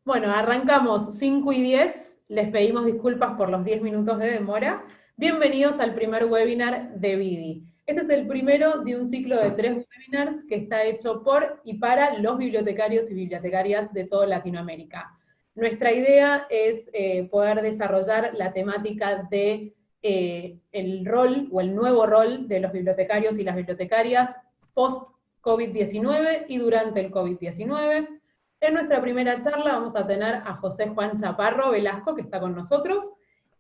Bueno, arrancamos 5 y 10. Les pedimos disculpas por los 10 minutos de demora. Bienvenidos al primer webinar de Vidi. Este es el primero de un ciclo de 3 webinars que está hecho por y para los bibliotecarios y bibliotecarias de toda Latinoamérica. Nuestra idea es poder desarrollar la temática de el rol o el nuevo rol de los bibliotecarios y las bibliotecarias post-COVID-19 y durante el COVID-19. En nuestra primera charla vamos a tener a José Juan Chaparro Velasco, que está con nosotros.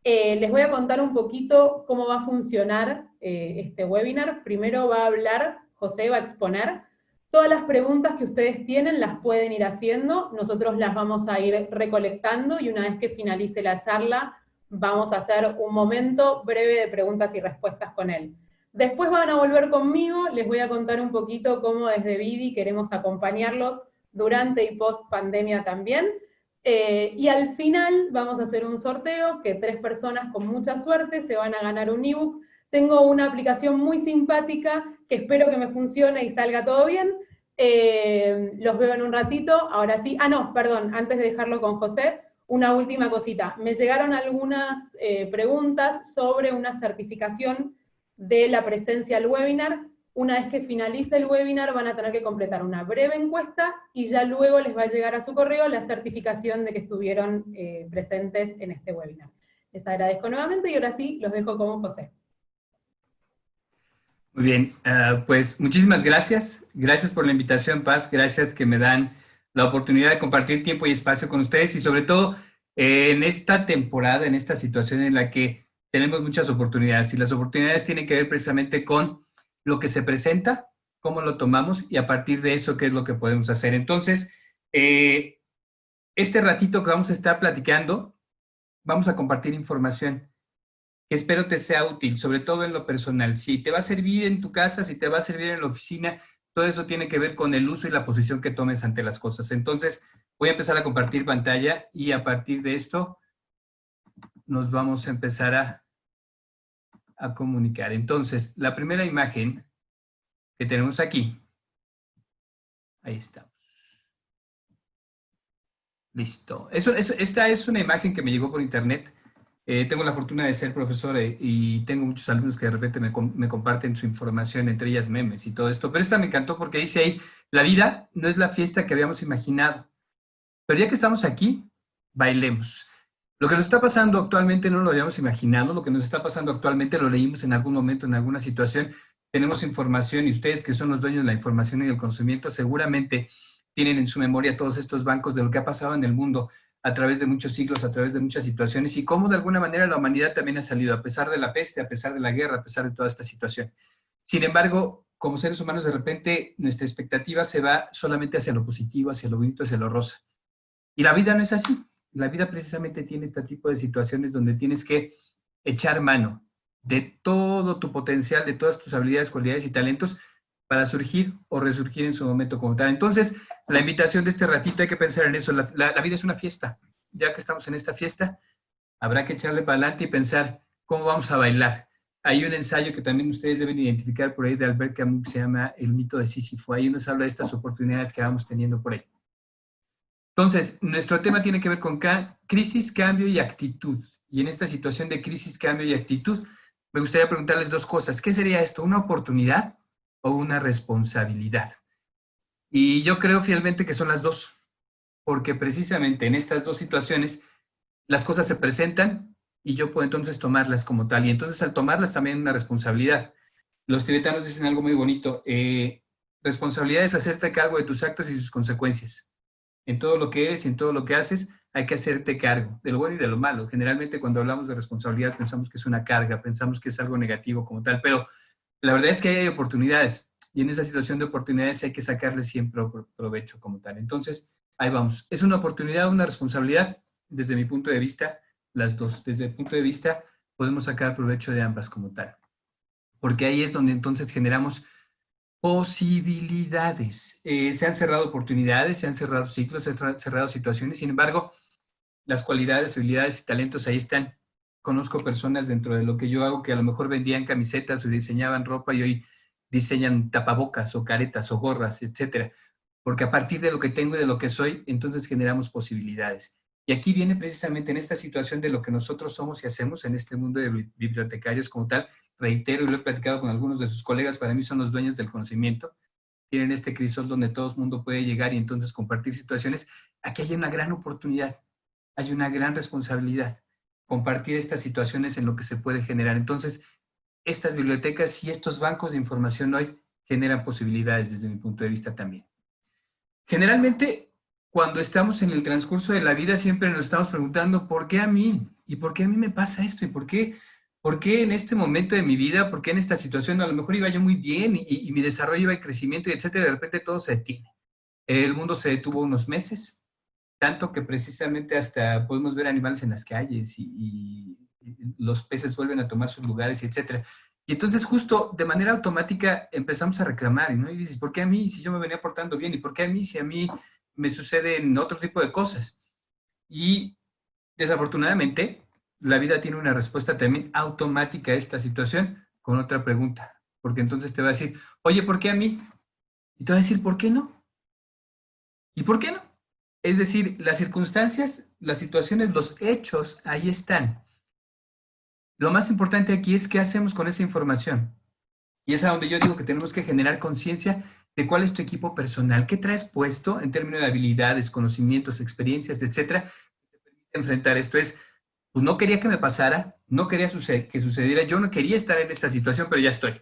Les voy a contar un poquito cómo va a funcionar este webinar. Primero va a hablar, José va a exponer. Todas las preguntas que ustedes tienen las pueden ir haciendo, nosotros las vamos a ir recolectando y una vez que finalice la charla vamos a hacer un momento breve de preguntas y respuestas con él. Después van a volver conmigo, les voy a contar un poquito cómo desde Vidi queremos acompañarlos durante y post pandemia también. Y al final vamos a hacer un sorteo que 3 personas con mucha suerte se van a ganar un ebook. Tengo una aplicación muy simpática que espero que me funcione y salga todo bien. Los veo en un ratito. Ahora sí. Ah, no, perdón, antes de dejarlo con José, una última cosita. Me llegaron algunas preguntas sobre una certificación de la presencia al webinar. Una vez que finalice el webinar van a tener que completar una breve encuesta y ya luego les va a llegar a su correo la certificación de que estuvieron presentes en este webinar. Les agradezco nuevamente y ahora sí los dejo con José. Muy bien, pues muchísimas gracias. Gracias por la invitación, Paz. Gracias que me dan la oportunidad de compartir tiempo y espacio con ustedes y sobre todo en esta temporada, en esta situación en la que tenemos muchas oportunidades y las oportunidades tienen que ver precisamente con lo que se presenta, cómo lo tomamos y a partir de eso qué es lo que podemos hacer. Entonces, este ratito que vamos a estar platicando, vamos a compartir información que espero te sea útil, sobre todo en lo personal. Si te va a servir en tu casa, si te va a servir en la oficina, todo eso tiene que ver con el uso y la posición que tomes ante las cosas. Entonces, voy a empezar a compartir pantalla y a partir de esto nos vamos a empezar a comunicar. Entonces, la primera imagen que tenemos aquí, ahí estamos. Listo. Esta es una imagen que me llegó por internet. Tengo la fortuna de ser profesor y tengo muchos alumnos que de repente me comparten su información, entre ellas memes y todo esto. Pero esta me encantó porque dice ahí, la vida no es la fiesta que habíamos imaginado. Pero ya que estamos aquí, bailemos. Lo que nos está pasando actualmente no lo habíamos imaginado. Lo que nos está pasando actualmente lo leímos en algún momento, en alguna situación. Tenemos información y ustedes que son los dueños de la información y del conocimiento seguramente tienen en su memoria todos estos bancos de lo que ha pasado en el mundo a través de muchos siglos, a través de muchas situaciones y cómo de alguna manera la humanidad también ha salido, a pesar de la peste, a pesar de la guerra, a pesar de toda esta situación. Sin embargo, como seres humanos, de repente nuestra expectativa se va solamente hacia lo positivo, hacia lo bonito, hacia lo rosa. Y la vida no es así. La vida precisamente tiene este tipo de situaciones donde tienes que echar mano de todo tu potencial, de todas tus habilidades, cualidades y talentos para surgir o resurgir en su momento como tal. Entonces, la invitación de este ratito, hay que pensar en eso. La vida es una fiesta. Ya que estamos en esta fiesta, habrá que echarle para adelante y pensar cómo vamos a bailar. Hay un ensayo que también ustedes deben identificar por ahí de Albert Camus que se llama El mito de Sísifo. Ahí nos habla de estas oportunidades que vamos teniendo por ahí. Entonces, nuestro tema tiene que ver con crisis, cambio y actitud. Y en esta situación de crisis, cambio y actitud, me gustaría preguntarles dos cosas. ¿Qué sería esto? ¿Una oportunidad o una responsabilidad? Y yo creo fielmente que son las dos, porque precisamente en estas dos situaciones las cosas se presentan y yo puedo entonces tomarlas como tal. Y entonces al tomarlas también una responsabilidad. Los tibetanos dicen algo muy bonito. Responsabilidad es hacerte cargo de tus actos y sus consecuencias. En todo lo que eres y en todo lo que haces, hay que hacerte cargo de lo bueno y de lo malo. Generalmente cuando hablamos de responsabilidad pensamos que es una carga, pensamos que es algo negativo como tal, pero la verdad es que hay oportunidades y en esa situación de oportunidades hay que sacarle siempre provecho como tal. Entonces, ahí vamos. ¿Es una oportunidad o una responsabilidad? Desde mi punto de vista, las dos. Desde el punto de vista, podemos sacar provecho de ambas como tal. Porque ahí es donde entonces generamos posibilidades. Se han cerrado oportunidades, se han cerrado ciclos, se han cerrado situaciones, sin embargo, las cualidades, habilidades y talentos ahí están. Conozco personas dentro de lo que yo hago que a lo mejor vendían camisetas o diseñaban ropa y hoy diseñan tapabocas o caretas o gorras, etcétera. porque a partir de lo que tengo y de lo que soy, entonces generamos posibilidades. Y aquí viene precisamente en esta situación de lo que nosotros somos y hacemos en este mundo de bibliotecarios como tal. Reitero, y lo he platicado con algunos de sus colegas, para mí son los dueños del conocimiento. Tienen este crisol donde todo el mundo puede llegar y entonces compartir situaciones. Aquí hay una gran oportunidad, hay una gran responsabilidad. Compartir estas situaciones en lo que se puede generar. Entonces, estas bibliotecas y estos bancos de información hoy generan posibilidades desde mi punto de vista también. Generalmente, cuando estamos en el transcurso de la vida, siempre nos estamos preguntando, ¿por qué a mí? ¿Y por qué a mí me pasa esto? ¿Y por qué en este momento de mi vida? ¿Por qué en esta situación? A lo mejor iba yo muy bien y mi desarrollo iba en crecimiento y etcétera, de repente todo se detiene. El mundo se detuvo unos meses, tanto que precisamente hasta podemos ver animales en las calles y los peces vuelven a tomar sus lugares, etcétera. Y entonces justo de manera automática empezamos a reclamar, ¿no? Y dices, ¿por qué a mí si yo me venía portando bien? ¿Y por qué a mí si a mí me suceden otro tipo de cosas? Y desafortunadamente la vida tiene una respuesta también automática a esta situación con otra pregunta, porque entonces te va a decir, oye, ¿por qué a mí? Y te va a decir, ¿por qué no? ¿Y por qué no? Es decir, las circunstancias, las situaciones, los hechos, ahí están. Lo más importante aquí es qué hacemos con esa información. Y es a donde yo digo que tenemos que generar conciencia de cuál es tu equipo personal, qué traes puesto en términos de habilidades, conocimientos, experiencias, etcétera, que te permite enfrentar esto. Es, pues no quería que me pasara, no quería que sucediera, yo no quería estar en esta situación, pero ya estoy.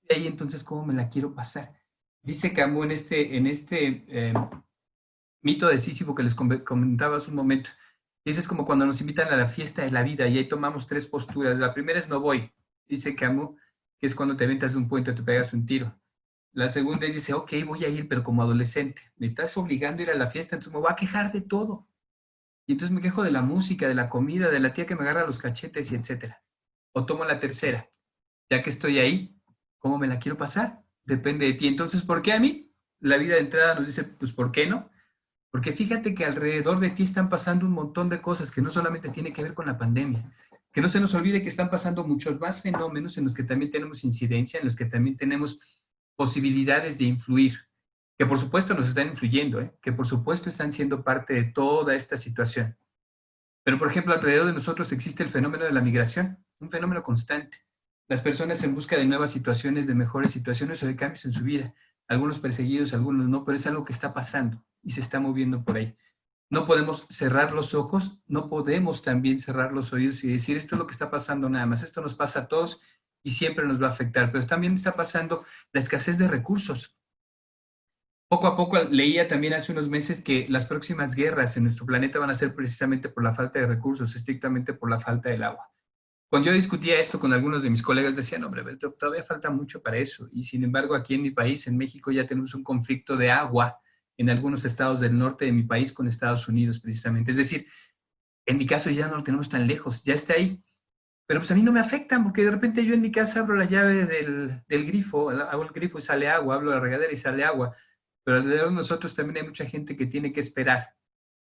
Y ahí entonces, ¿cómo me la quiero pasar? Dice Camus en este mito de Sísifo que les comentaba hace un momento. Y eso es como cuando nos invitan a la fiesta de la vida y ahí tomamos tres posturas. La primera es no voy, dice Camus, que es cuando te aventas de un puente o te pegas un tiro. La segunda es, dice, ok, voy a ir, pero como adolescente. Me estás obligando a ir a la fiesta, entonces me voy a quejar de todo. Y entonces me quejo de la música, de la comida, de la tía que me agarra los cachetes y etcétera. O tomo la tercera. Ya que estoy ahí, ¿cómo me la quiero pasar? Depende de ti. Entonces, ¿por qué a mí? La vida de entrada nos dice, pues, ¿por qué no? Porque fíjate que alrededor de ti están pasando un montón de cosas que no solamente tienen que ver con la pandemia. Que no se nos olvide que están pasando muchos más fenómenos en los que también tenemos incidencia, en los que también tenemos posibilidades de influir, que por supuesto nos están influyendo, que por supuesto están siendo parte de toda esta situación. Pero, por ejemplo, alrededor de nosotros existe el fenómeno de la migración, un fenómeno constante. Las personas en busca de nuevas situaciones, de mejores situaciones o de cambios en su vida. Algunos perseguidos, algunos no, pero es algo que está pasando y se está moviendo por ahí. No podemos cerrar los ojos, no podemos también cerrar los oídos y decir esto es lo que está pasando nada más, esto nos pasa a todos y siempre nos va a afectar, pero también está pasando la escasez de recursos. Poco a poco leía también hace unos meses que las próximas guerras en nuestro planeta van a ser precisamente por la falta de recursos, estrictamente por la falta del agua. Cuando yo discutía esto con algunos de mis colegas, decían, hombre, todavía falta mucho para eso. Y sin embargo, aquí en mi país, en México, ya tenemos un conflicto de agua en algunos estados del norte de mi país con Estados Unidos, precisamente. Es decir, en mi caso ya no lo tenemos tan lejos, ya está ahí. Pero pues a mí no me afectan, porque de repente yo en mi casa abro la llave del grifo, hago el grifo y sale agua, abro la regadera y sale agua. Pero alrededor de nosotros también hay mucha gente que tiene que esperar,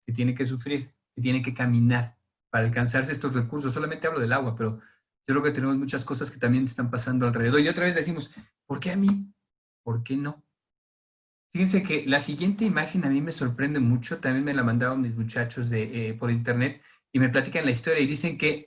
que tiene que sufrir, que tiene que caminar para alcanzarse estos recursos. Solamente hablo del agua, pero yo creo que tenemos muchas cosas que también están pasando alrededor. Y otra vez decimos, ¿por qué a mí? ¿Por qué no? Fíjense que la siguiente imagen a mí me sorprende mucho, también me la mandaron mis muchachos por internet y me platican la historia y dicen que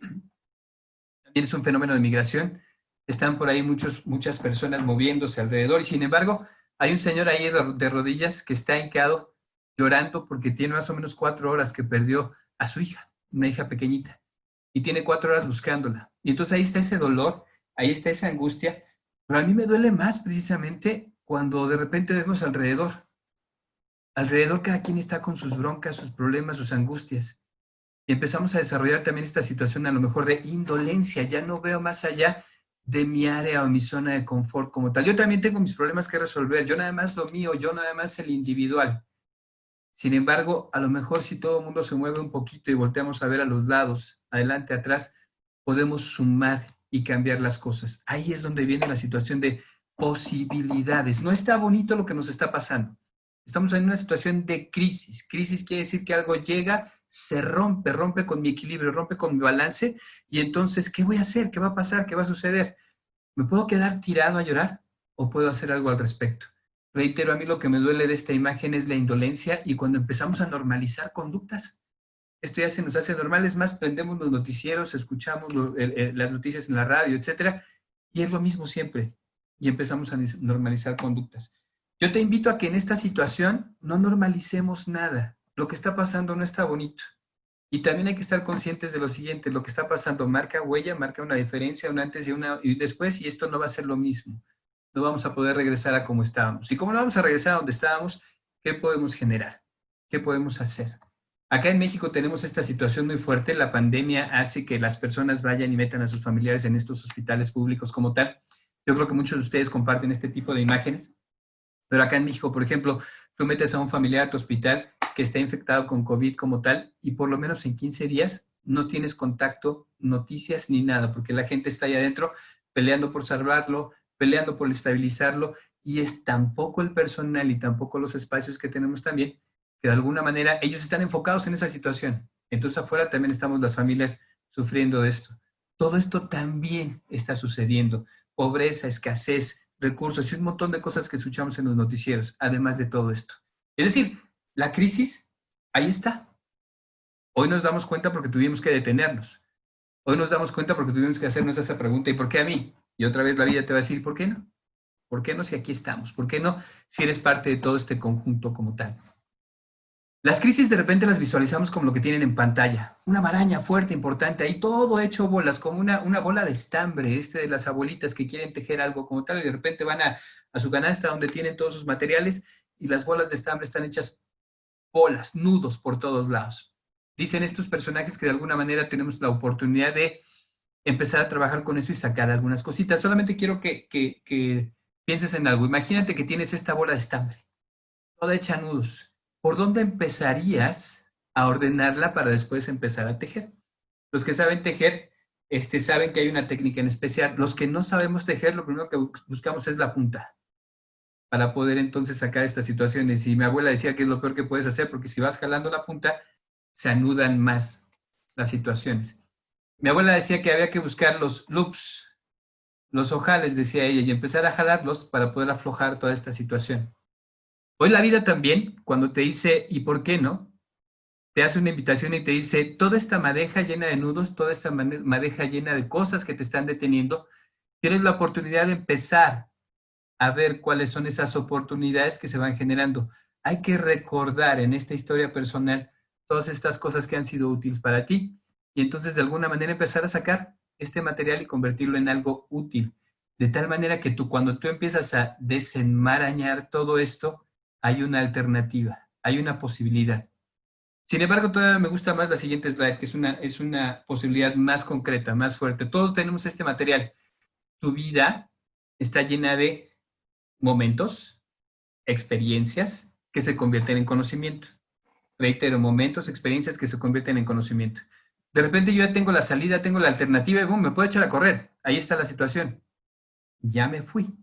también es un fenómeno de migración, están por ahí muchas personas moviéndose alrededor y sin embargo hay un señor ahí de rodillas que está hincado llorando porque tiene más o menos 4 horas que perdió a su hija, una hija pequeñita, y tiene 4 horas buscándola. Y entonces ahí está ese dolor, ahí está esa angustia, pero a mí me duele más precisamente cuando de repente vemos alrededor. Alrededor cada quien está con sus broncas, sus problemas, sus angustias. Y empezamos a desarrollar también esta situación a lo mejor de indolencia. Ya no veo más allá de mi área o mi zona de confort como tal. Yo también tengo mis problemas que resolver. Yo nada más lo mío, yo nada más el individual. Sin embargo, a lo mejor si todo el mundo se mueve un poquito y volteamos a ver a los lados, adelante, atrás, podemos sumar y cambiar las cosas. Ahí es donde viene la situación de posibilidades. No está bonito lo que nos está pasando. Estamos en una situación de crisis. Crisis quiere decir que algo llega, se rompe con mi equilibrio, rompe con mi balance, y entonces, ¿qué voy a hacer? ¿Qué va a pasar? ¿Qué va a suceder? ¿Me puedo quedar tirado a llorar o puedo hacer algo al respecto? Reitero, a mí lo que me duele de esta imagen es la indolencia y cuando empezamos a normalizar conductas. Esto ya se nos hace normal, es más, prendemos los noticieros, escuchamos las noticias en la radio, etcétera, y es lo mismo siempre. Y empezamos a normalizar conductas. Yo te invito a que en esta situación no normalicemos nada. Lo que está pasando no está bonito. Y también hay que estar conscientes de lo siguiente, lo que está pasando marca huella, marca una diferencia, un antes y un después, y esto no va a ser lo mismo. No vamos a poder regresar a como estábamos. Y como no vamos a regresar a donde estábamos, ¿qué podemos generar? ¿Qué podemos hacer? Acá en México tenemos esta situación muy fuerte. La pandemia hace que las personas vayan y metan a sus familiares en estos hospitales públicos como tal. Yo creo que muchos de ustedes comparten este tipo de imágenes. Pero acá en México, por ejemplo, tú metes a un familiar a tu hospital que está infectado con COVID como tal y por lo menos en 15 días no tienes contacto, noticias ni nada, porque la gente está ahí adentro peleando por salvarlo, peleando por estabilizarlo y es tampoco el personal y tampoco los espacios que tenemos también, que de alguna manera ellos están enfocados en esa situación. Entonces afuera también estamos las familias sufriendo de esto. Todo esto también está sucediendo. Pobreza, escasez, recursos y un montón de cosas que escuchamos en los noticieros, además de todo esto. Es decir, la crisis, ahí está. Hoy nos damos cuenta porque tuvimos que detenernos. Hoy nos damos cuenta porque tuvimos que hacernos esa pregunta, ¿y por qué a mí? Y otra vez la vida te va a decir, ¿por qué no? ¿Por qué no si aquí estamos? ¿Por qué no si eres parte de todo este conjunto como tal? Las crisis de repente las visualizamos como lo que tienen en pantalla. Una maraña fuerte, importante, ahí todo hecho bolas, como una bola de estambre, de las abuelitas que quieren tejer algo como tal, y de repente van a su canasta donde tienen todos sus materiales y las bolas de estambre están hechas bolas, nudos por todos lados. Dicen estos personajes que de alguna manera tenemos la oportunidad de empezar a trabajar con eso y sacar algunas cositas. Solamente quiero que pienses en algo. Imagínate que tienes esta bola de estambre toda hecha nudos. ¿Por dónde empezarías a ordenarla para después empezar a tejer? Los que saben tejer, saben que hay una técnica en especial. Los que no sabemos tejer, lo primero que buscamos es la punta para poder entonces sacar estas situaciones. Y mi abuela decía que es lo peor que puedes hacer, porque si vas jalando la punta, se anudan más las situaciones. Mi abuela decía que había que buscar los loops, los ojales, decía ella, y empezar a jalarlos para poder aflojar toda esta situación. Hoy la vida también, cuando te dice, ¿y por qué no? Te hace una invitación y te dice, toda esta madeja llena de nudos, toda esta madeja llena de cosas que te están deteniendo, tienes la oportunidad de empezar a ver cuáles son esas oportunidades que se van generando. Hay que recordar en esta historia personal todas estas cosas que han sido útiles para ti y entonces de alguna manera empezar a sacar este material y convertirlo en algo útil. De tal manera que cuando tú empiezas a desenmarañar todo esto, hay una alternativa, hay una posibilidad. Sin embargo, todavía me gusta más la siguiente slide, que es una posibilidad más concreta, más fuerte. Todos tenemos este material. Tu vida está llena de momentos, experiencias que se convierten en conocimiento. Reitero, momentos, experiencias que se convierten en conocimiento. De repente yo ya tengo la salida, tengo la alternativa y boom, me puedo echar a correr. Ahí está la situación. Ya me fui.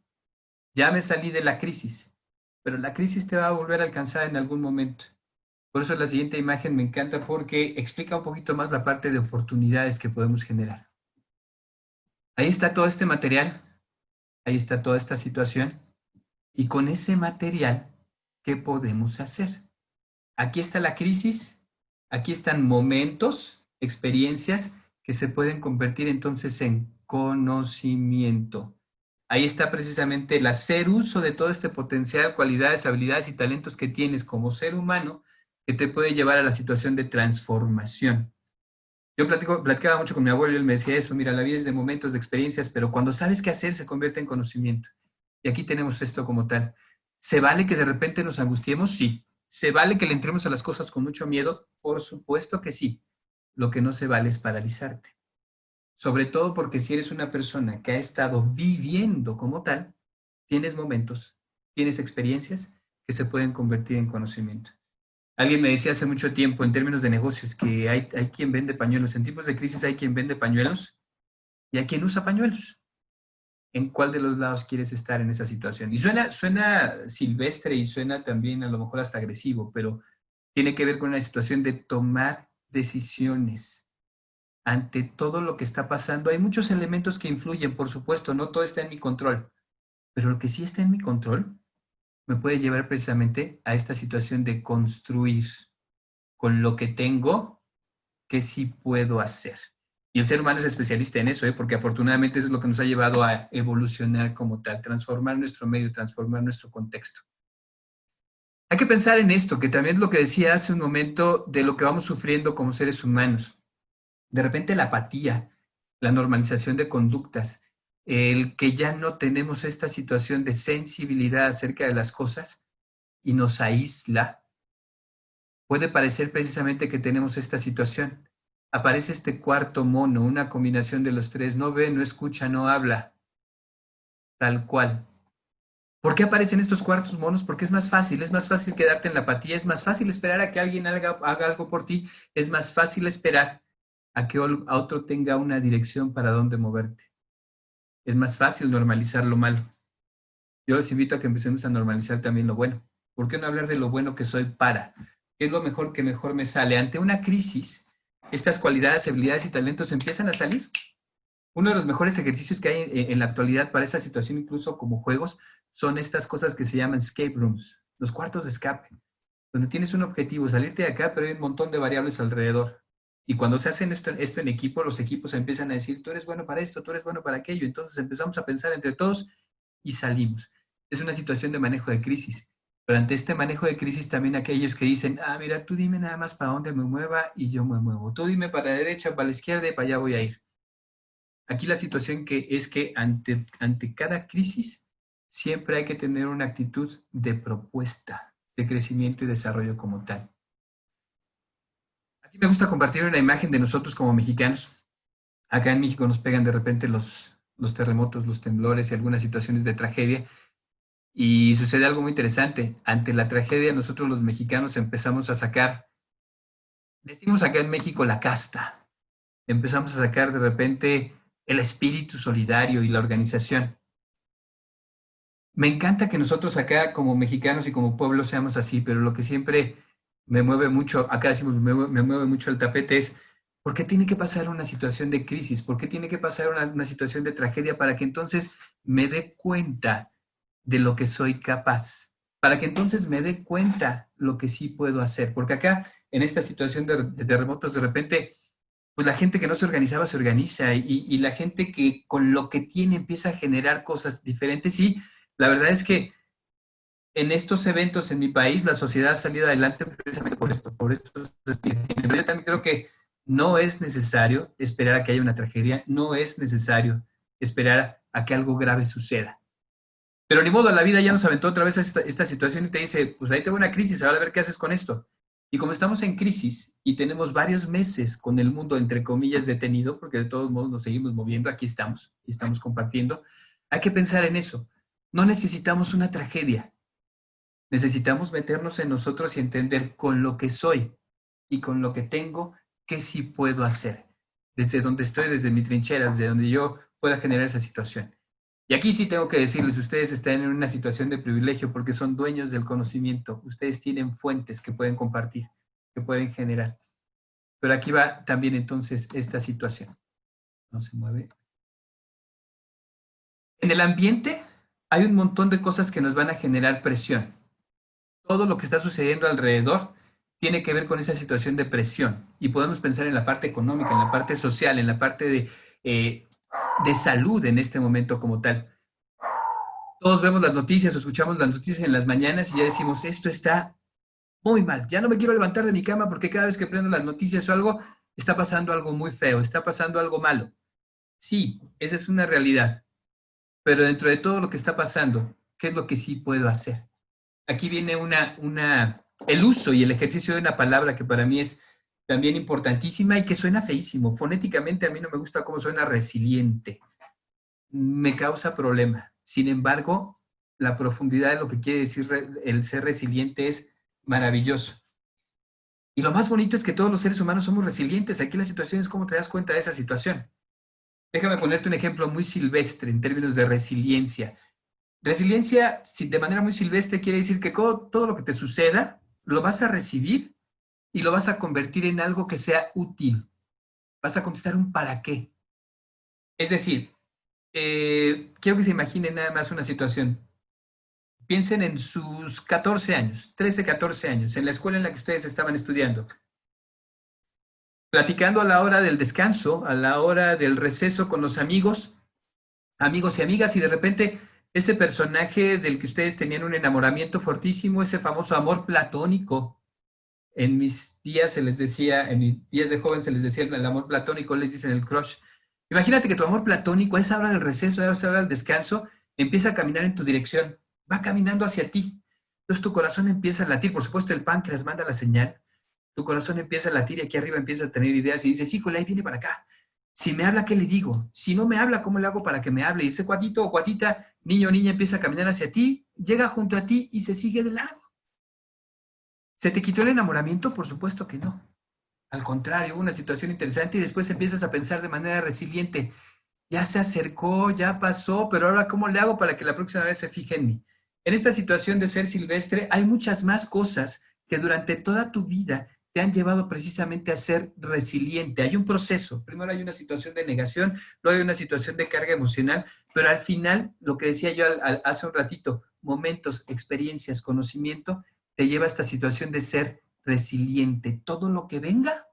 Ya me salí de la crisis. Pero la crisis te va a volver a alcanzar en algún momento. Por eso la siguiente imagen me encanta porque explica un poquito más la parte de oportunidades que podemos generar. Ahí está todo este material, ahí está toda esta situación y con ese material, ¿qué podemos hacer? Aquí está la crisis, aquí están momentos, experiencias que se pueden convertir entonces en conocimiento. Ahí está precisamente el hacer uso de todo este potencial, cualidades, habilidades y talentos que tienes como ser humano que te puede llevar a la situación de transformación. Yo platicaba mucho con mi abuelo y él me decía eso, mira, la vida es de momentos, de experiencias, pero cuando sabes qué hacer se convierte en conocimiento. Y aquí tenemos esto como tal. ¿Se vale que de repente nos angustiemos? Sí. ¿Se vale que le entremos a las cosas con mucho miedo? Por supuesto que sí. Lo que no se vale es paralizarte. Sobre todo porque si eres una persona que ha estado viviendo como tal, tienes momentos, tienes experiencias que se pueden convertir en conocimiento. Alguien me decía hace mucho tiempo en términos de negocios que hay quien vende pañuelos. En tiempos de crisis hay quien vende pañuelos y hay quien usa pañuelos. ¿En cuál de los lados quieres estar en esa situación? Y suena silvestre y suena también a lo mejor hasta agresivo, pero tiene que ver con una situación de tomar decisiones ante todo lo que está pasando. Hay muchos elementos que influyen, por supuesto, no todo está en mi control, pero lo que sí está en mi control me puede llevar precisamente a esta situación de construir con lo que tengo, qué sí puedo hacer. Y el ser humano es especialista en eso, porque afortunadamente eso es lo que nos ha llevado a evolucionar como tal, transformar nuestro medio, transformar nuestro contexto. Hay que pensar en esto, que también es lo que decía hace un momento de lo que vamos sufriendo como seres humanos. De repente la apatía, la normalización de conductas, el que ya no tenemos esta situación de sensibilidad acerca de las cosas y nos aísla, puede parecer precisamente que tenemos esta situación. Aparece este cuarto mono, una combinación de los tres, no ve, no escucha, no habla, tal cual. ¿Por qué aparecen estos cuartos monos? Porque es más fácil quedarte en la apatía, es más fácil esperar a que alguien haga algo por ti, es más fácil esperar a que a otro tenga una dirección para dónde moverte. Es más fácil normalizar lo malo. Yo los invito a que empecemos a normalizar también lo bueno. ¿Por qué no hablar de lo bueno que soy para? ¿Qué es lo mejor que mejor me sale? Ante una crisis, estas cualidades, habilidades y talentos empiezan a salir. Uno de los mejores ejercicios que hay en la actualidad para esa situación, incluso como juegos, son estas cosas que se llaman escape rooms, los cuartos de escape, donde tienes un objetivo, salirte de acá, pero hay un montón de variables alrededor. Y cuando se hacen esto en equipo, los equipos empiezan a decir, tú eres bueno para esto, tú eres bueno para aquello. Entonces empezamos a pensar entre todos y salimos. Es una situación de manejo de crisis. Pero ante este manejo de crisis también aquellos que dicen, mira, tú dime nada más para dónde me mueva y yo me muevo. Tú dime para la derecha, para la izquierda y para allá voy a ir. Aquí la situación que es que ante cada crisis siempre hay que tener una actitud de propuesta, de crecimiento y desarrollo como tal. Aquí me gusta compartir una imagen de nosotros como mexicanos. Acá en México nos pegan de repente los terremotos, los temblores y algunas situaciones de tragedia. Y sucede algo muy interesante. Ante la tragedia, nosotros los mexicanos empezamos a sacar, decimos acá en México, la casta. Empezamos a sacar de repente el espíritu solidario y la organización. Me encanta que nosotros acá como mexicanos y como pueblo seamos así, pero lo que siempre me mueve mucho, acá decimos me mueve mucho el tapete es, ¿por qué tiene que pasar una situación de crisis? ¿Por qué tiene que pasar una situación de tragedia para que entonces me dé cuenta de lo que soy capaz? Para que entonces me dé cuenta lo que sí puedo hacer. Porque acá, en esta situación de terremotos, de repente, pues la gente que no se organizaba se organiza y la gente que con lo que tiene empieza a generar cosas diferentes y la verdad es que en estos eventos en mi país la sociedad ha salido adelante precisamente por esto, por estos espíritus. Pero yo también creo que no es necesario esperar a que haya una tragedia, no es necesario esperar a que algo grave suceda. Pero ni modo, la vida ya nos aventó otra vez a esta situación y te dice, pues ahí te va una crisis, ahora a ver qué haces con esto. Y como estamos en crisis y tenemos varios meses con el mundo, entre comillas, detenido, porque de todos modos nos seguimos moviendo, aquí estamos y estamos compartiendo, hay que pensar en eso. No necesitamos una tragedia, necesitamos meternos en nosotros y entender con lo que soy y con lo que tengo, qué sí puedo hacer. Desde donde estoy, desde mi trinchera, desde donde yo pueda generar esa situación. Y aquí sí tengo que decirles, ustedes están en una situación de privilegio porque son dueños del conocimiento. Ustedes tienen fuentes que pueden compartir, que pueden generar. Pero aquí va también entonces esta situación. No se mueve. En el ambiente hay un montón de cosas que nos van a generar presión. Todo lo que está sucediendo alrededor tiene que ver con esa situación de presión. Y podemos pensar en la parte económica, en la parte social, en la parte de salud en este momento como tal. Todos vemos las noticias o escuchamos las noticias en las mañanas y ya decimos, esto está muy mal. Ya no me quiero levantar de mi cama porque cada vez que prendo las noticias o algo, está pasando algo muy feo, está pasando algo malo. Sí, esa es una realidad. Pero dentro de todo lo que está pasando, ¿qué es lo que sí puedo hacer? Aquí viene el uso y el ejercicio de una palabra que para mí es también importantísima y que suena feísimo. Fonéticamente a mí no me gusta cómo suena resiliente. Me causa problema. Sin embargo, la profundidad de lo que quiere decir el ser resiliente es maravilloso. Y lo más bonito es que todos los seres humanos somos resilientes. Aquí la situación es cómo te das cuenta de esa situación. Déjame ponerte un ejemplo muy silvestre en términos de resiliencia. Resiliencia, de manera muy silvestre, quiere decir que todo lo que te suceda lo vas a recibir y lo vas a convertir en algo que sea útil. Vas a contestar un para qué. Es decir, quiero que se imaginen nada más una situación. piensen en sus 14 años, 13, 14 años, en la escuela en la que ustedes estaban estudiando, platicando a la hora del descanso, a la hora del receso con los amigos y amigas, y de repente ese personaje del que ustedes tenían un enamoramiento fortísimo, ese famoso amor platónico. En mis días se les decía, en mis días de joven se les decía el amor platónico, les dicen el crush. Imagínate que tu amor platónico a esa hora del receso, a esa hora del descanso, empieza a caminar en tu dirección, va caminando hacia ti. Entonces tu corazón empieza a latir, por supuesto el páncreas manda la señal, tu corazón empieza a latir y aquí arriba empieza a tener ideas y dices, híjole, ahí viene para acá. Si me habla, ¿qué le digo? Si no me habla, ¿cómo le hago para que me hable? Y ese cuatito o cuatita, niño o niña, empieza a caminar hacia ti, llega junto a ti y se sigue de largo. ¿Se te quitó el enamoramiento? Por supuesto que no. Al contrario, hubo una situación interesante y después empiezas a pensar de manera resiliente. Ya se acercó, ya pasó, pero ahora ¿cómo le hago para que la próxima vez se fije en mí? En esta situación de ser silvestre hay muchas más cosas que durante toda tu vida te han llevado precisamente a ser resiliente. Hay un proceso. Primero hay una situación de negación, luego hay una situación de carga emocional, pero al final, lo que decía yo hace un ratito, momentos, experiencias, conocimiento, te lleva a esta situación de ser resiliente. Todo lo que venga,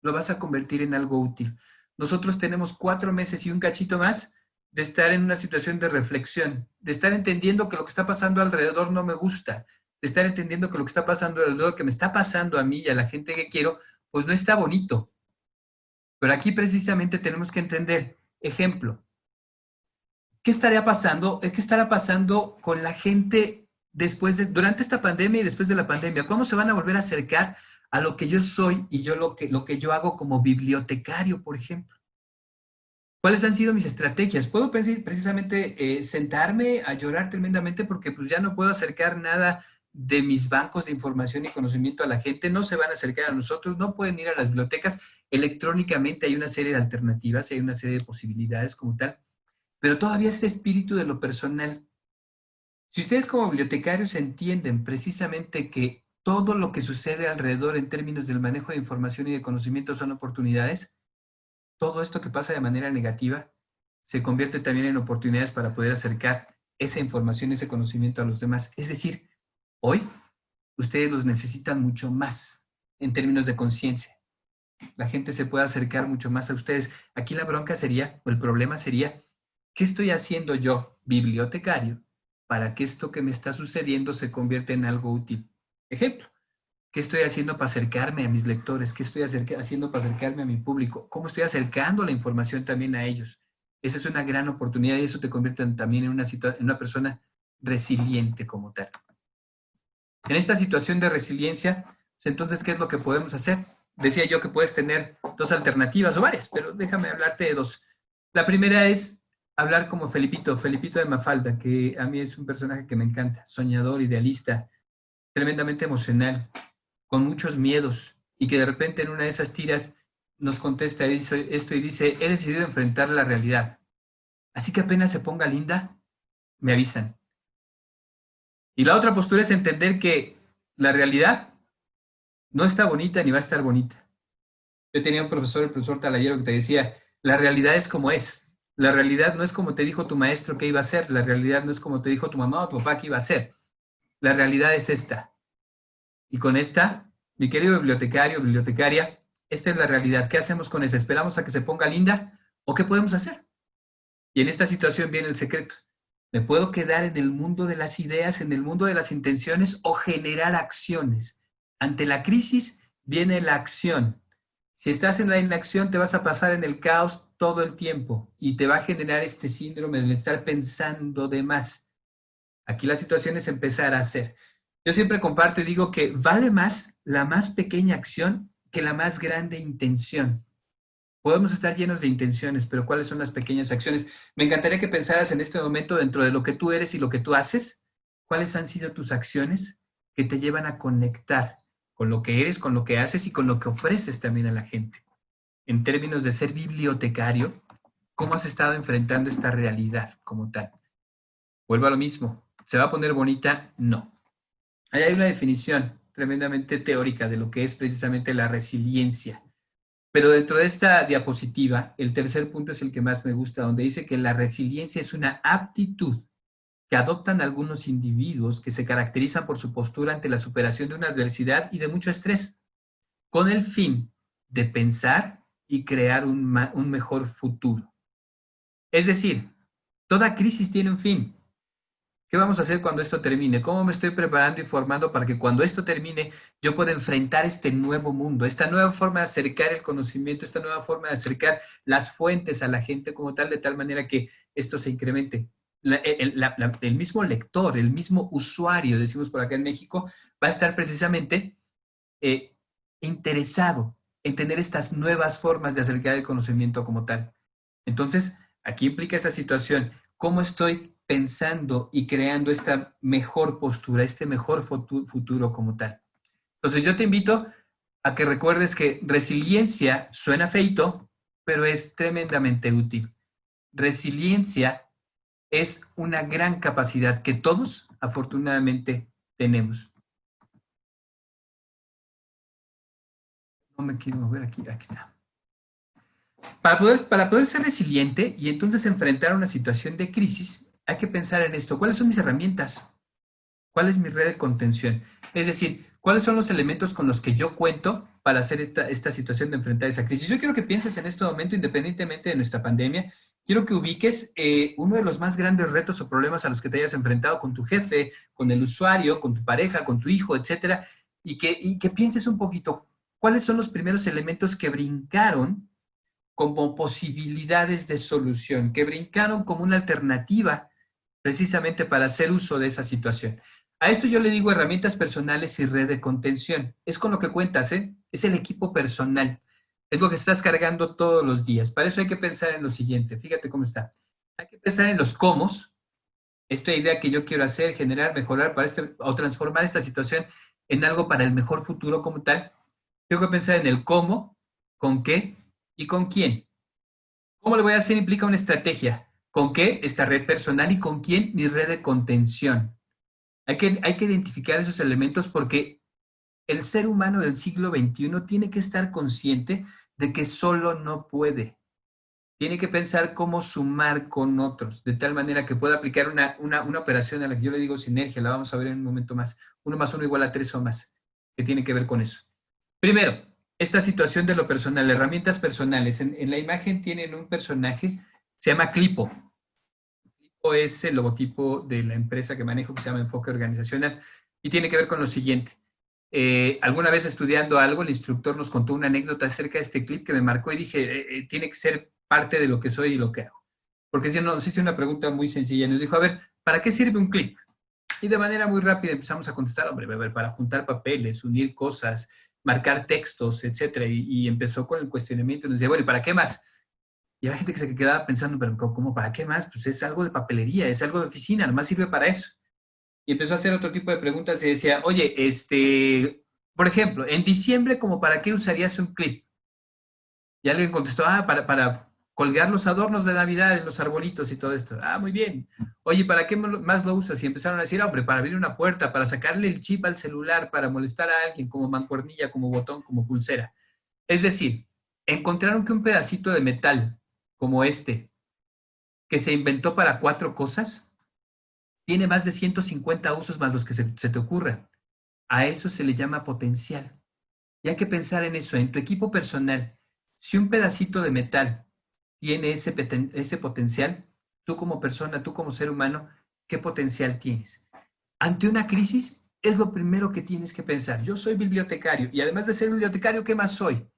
lo vas a convertir en algo útil. Nosotros tenemos 4 meses y un cachito más de estar en una situación de reflexión, de estar entendiendo que lo que está pasando alrededor no me gusta, de estar entendiendo que lo que está pasando alrededor, que me está pasando a mí y a la gente que quiero, pues no está bonito. Pero aquí precisamente tenemos que entender, ejemplo, ¿qué estaría pasando? ¿Qué estará pasando con la gente durante esta pandemia y después de la pandemia? ¿Cómo se van a volver a acercar a lo que yo soy y yo lo que yo hago como bibliotecario, por ejemplo? ¿Cuáles han sido mis estrategias? Puedo precisamente sentarme a llorar tremendamente porque pues ya no puedo acercar nada de mis bancos de información y conocimiento a la gente, no se van a acercar a nosotros, no pueden ir a las bibliotecas. Electrónicamente hay una serie de alternativas, hay una serie de posibilidades como tal, pero todavía este espíritu de lo personal. Si ustedes como bibliotecarios entienden precisamente que todo lo que sucede alrededor en términos del manejo de información y de conocimiento son oportunidades, todo esto que pasa de manera negativa se convierte también en oportunidades para poder acercar esa información, ese conocimiento a los demás. Es decir, hoy ustedes los necesitan mucho más en términos de conciencia. La gente se puede acercar mucho más a ustedes. Aquí la bronca sería, o el problema sería, ¿qué estoy haciendo yo, bibliotecario, para que esto que me está sucediendo se convierta en algo útil? Ejemplo, ¿qué estoy haciendo para acercarme a mis lectores? ¿Qué estoy haciendo para acercarme a mi público? ¿Cómo estoy acercando la información también a ellos? Esa es una gran oportunidad y eso te convierte también en una persona resiliente como tal. En esta situación de resiliencia, pues entonces, ¿qué es lo que podemos hacer? Decía yo que puedes tener 2 alternativas o varias, pero déjame hablarte de 2. La primera es hablar como Felipito de Mafalda, que a mí es un personaje que me encanta, soñador, idealista, tremendamente emocional, con muchos miedos, y que de repente en una de esas tiras nos contesta esto y dice, he decidido enfrentar la realidad. Así que apenas se ponga linda, me avisan. Y la otra postura es entender que la realidad no está bonita ni va a estar bonita. Yo tenía un profesor, el profesor Talayero, que te decía, la realidad es como es. La realidad no es como te dijo tu maestro que iba a ser. La realidad no es como te dijo tu mamá o tu papá que iba a ser. La realidad es esta. Y con esta, mi querido bibliotecario, bibliotecaria, esta es la realidad. ¿Qué hacemos con esa? ¿Esperamos a que se ponga linda? ¿O qué podemos hacer? Y en esta situación viene el secreto. ¿Me puedo quedar en el mundo de las ideas, en el mundo de las intenciones o generar acciones? Ante la crisis viene la acción. Si estás en la inacción, te vas a pasar en el caos todo el tiempo y te va a generar este síndrome de estar pensando de más. Aquí la situación es empezar a hacer. Yo siempre comparto y digo que vale más la más pequeña acción que la más grande intención. Podemos estar llenos de intenciones, pero ¿cuáles son las pequeñas acciones? Me encantaría que pensaras en este momento dentro de lo que tú eres y lo que tú haces, ¿cuáles han sido tus acciones que te llevan a conectar con lo que eres, con lo que haces y con lo que ofreces también a la gente? En términos de ser bibliotecario, ¿cómo has estado enfrentando esta realidad como tal? Vuelvo a lo mismo. ¿Se va a poner bonita? No. Ahí hay una definición tremendamente teórica de lo que es precisamente la resiliencia. Pero dentro de esta diapositiva, el tercer punto es el que más me gusta, donde dice que la resiliencia es una aptitud que adoptan algunos individuos que se caracterizan por su postura ante la superación de una adversidad y de mucho estrés, con el fin de pensar y crear un mejor futuro. Es decir, toda crisis tiene un fin. ¿Qué vamos a hacer cuando esto termine? ¿Cómo me estoy preparando y formando para que cuando esto termine yo pueda enfrentar este nuevo mundo, esta nueva forma de acercar el conocimiento, esta nueva forma de acercar las fuentes a la gente como tal, de tal manera que esto se incremente? El mismo lector, el mismo usuario, decimos por acá en México, va a estar precisamente eh, interesado en tener estas nuevas formas de acercar el conocimiento como tal. Entonces, aquí implica esa situación. ¿Cómo estoy pensando y creando esta mejor postura, este mejor futuro como tal? Entonces, yo te invito a que recuerdes que resiliencia suena feito, pero es tremendamente útil. Resiliencia es una gran capacidad que todos, afortunadamente, tenemos. No me quiero mover aquí, aquí está. Para poder ser resiliente y entonces enfrentar una situación de crisis, hay que pensar en esto. ¿Cuáles son mis herramientas? ¿Cuál es mi red de contención? Es decir, ¿cuáles son los elementos con los que yo cuento para hacer esta situación de enfrentar esa crisis? Yo quiero que pienses en este momento, independientemente de nuestra pandemia, quiero que ubiques uno de los más grandes retos o problemas a los que te hayas enfrentado con tu jefe, con el usuario, con tu pareja, con tu hijo, etcétera, y que pienses un poquito, ¿cuáles son los primeros elementos que brincaron como posibilidades de solución, que brincaron como una alternativa precisamente para hacer uso de esa situación? A esto yo le digo herramientas personales y red de contención. Es con lo que cuentas, ¿eh? Es el equipo personal. Es lo que estás cargando todos los días. Para eso hay que pensar en lo siguiente. Fíjate cómo está. Hay que pensar en los cómo, esta idea que yo quiero hacer, generar, mejorar para o transformar esta situación en algo para el mejor futuro como tal. Tengo que pensar en el cómo, con qué y con quién. ¿Cómo lo voy a hacer? Implica una estrategia. ¿Con qué? Esta red personal y con quién mi red de contención. Hay que identificar esos elementos porque el ser humano del siglo XXI tiene que estar consciente de que solo no puede. Tiene que pensar cómo sumar con otros, de tal manera que pueda aplicar una operación a la que yo le digo sinergia, la vamos a ver en un momento más. 1 más 1 igual a 3 o más, que tiene que ver con eso. Primero, esta situación de lo personal, herramientas personales. En la imagen tienen un personaje, se llama Clipo. Clipo es el logotipo de la empresa que manejo, que se llama Enfoque Organizacional, y tiene que ver con lo siguiente. Alguna vez estudiando algo, el instructor nos contó una anécdota acerca de este clip que me marcó y dije, tiene que ser parte de lo que soy y lo que hago. Porque si no, nos hizo una pregunta muy sencilla. Nos dijo, a ver, ¿para qué sirve un clip? Y de manera muy rápida empezamos a contestar, hombre, a ver, para juntar papeles, unir cosas, marcar textos, etcétera. Y empezó con el cuestionamiento y nos decía, bueno, ¿y para qué más? Y había gente que se quedaba pensando, pero ¿cómo para qué más? Pues es algo de papelería, es algo de oficina, nomás sirve para eso. Y empezó a hacer otro tipo de preguntas y decía, oye, por ejemplo, en diciembre, ¿como para qué usarías un clip? Y alguien contestó, para colgar los adornos de Navidad en los arbolitos y todo esto. Ah, muy bien. Oye, ¿para qué más lo usas? Y empezaron a decir, hombre, para abrir una puerta, para sacarle el chip al celular, para molestar a alguien, como mancuernilla, como botón, como pulsera. Es decir, encontraron que un pedacito de metal como este, que se inventó para 4 cosas, tiene más de 150 usos más los que se te ocurran. A eso se le llama potencial. Y hay que pensar en eso, en tu equipo personal. Si un pedacito de metal tiene ese potencial, tú como persona, tú como ser humano, ¿qué potencial tienes? Ante una crisis, es lo primero que tienes que pensar. Yo soy bibliotecario y además de ser bibliotecario, ¿qué más soy?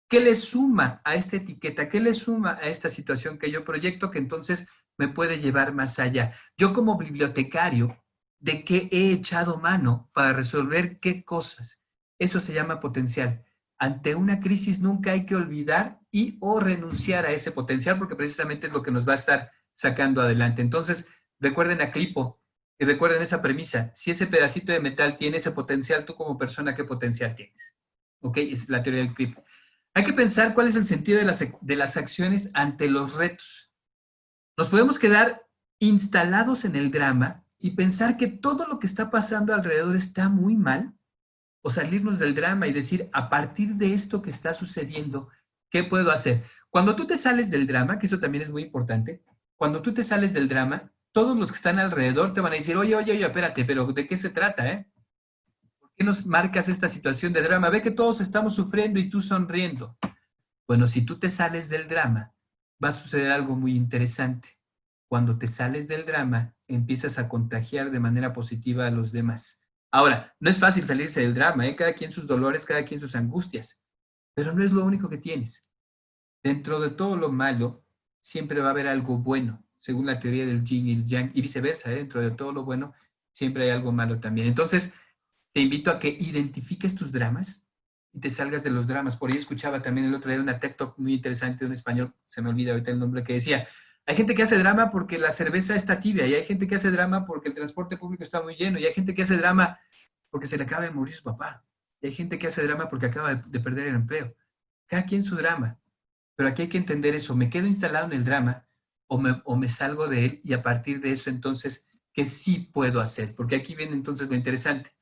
¿Qué le suma a esta etiqueta? ¿Qué le suma a esta situación que yo proyecto que entonces me puede llevar más allá? Yo como bibliotecario, ¿de qué he echado mano para resolver qué cosas? Eso se llama potencial. Ante una crisis nunca hay que olvidar y o renunciar a ese potencial porque precisamente es lo que nos va a estar sacando adelante. Entonces, recuerden a Clipo y recuerden esa premisa. Si ese pedacito de metal tiene ese potencial, tú como persona, ¿qué potencial tienes? ¿Ok? Es la teoría del Clipo. Hay que pensar cuál es el sentido de las acciones ante los retos. Nos podemos quedar instalados en el drama y pensar que todo lo que está pasando alrededor está muy mal, o salirnos del drama y decir, a partir de esto que está sucediendo, ¿qué puedo hacer? Cuando tú te sales del drama, que eso también es muy importante, cuando tú te sales del drama, todos los que están alrededor te van a decir, oye, espérate, pero ¿de qué se trata, ¿Por qué nos marcas esta situación de drama? Ve que todos estamos sufriendo y tú sonriendo. Bueno, si tú te sales del drama, va a suceder algo muy interesante. Cuando te sales del drama, empiezas a contagiar de manera positiva a los demás. Ahora, no es fácil salirse del drama, Cada quien sus dolores, cada quien sus angustias, pero no es lo único que tienes. Dentro de todo lo malo, siempre va a haber algo bueno, según la teoría del yin y el yang, y viceversa, Dentro de todo lo bueno, siempre hay algo malo también. Entonces, te invito a que identifiques tus dramas y te salgas de los dramas. Por ahí escuchaba también el otro día una TED Talk muy interesante de un español, se me olvida ahorita el nombre, que decía, hay gente que hace drama porque la cerveza está tibia, y hay gente que hace drama porque el transporte público está muy lleno, y hay gente que hace drama porque se le acaba de morir su papá, y hay gente que hace drama porque acaba de perder el empleo. Cada quien su drama. Pero aquí hay que entender eso, ¿me quedo instalado en el drama o me salgo de él? Y a partir de eso, entonces, ¿qué sí puedo hacer? Porque aquí viene entonces lo interesante.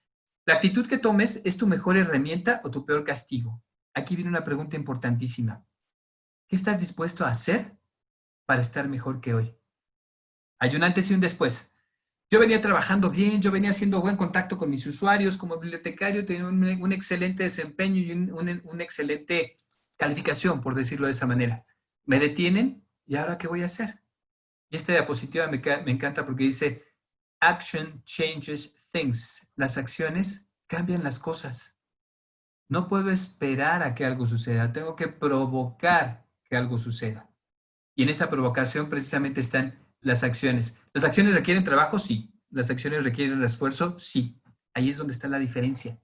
¿La actitud que tomes es tu mejor herramienta o tu peor castigo? Aquí viene una pregunta importantísima. ¿Qué estás dispuesto a hacer para estar mejor que hoy? Hay un antes y un después. Yo venía trabajando bien, yo venía haciendo buen contacto con mis usuarios como bibliotecario, tenía un excelente desempeño y una excelente calificación, por decirlo de esa manera. Me detienen y ahora ¿qué voy a hacer? Y esta diapositiva me encanta porque dice, action changes things. Las acciones cambian las cosas. No puedo esperar a que algo suceda, tengo que provocar que algo suceda. Y en esa provocación precisamente están las acciones. ¿Las acciones requieren trabajo? Sí. ¿Las acciones requieren esfuerzo? Sí. Ahí es donde está la diferencia.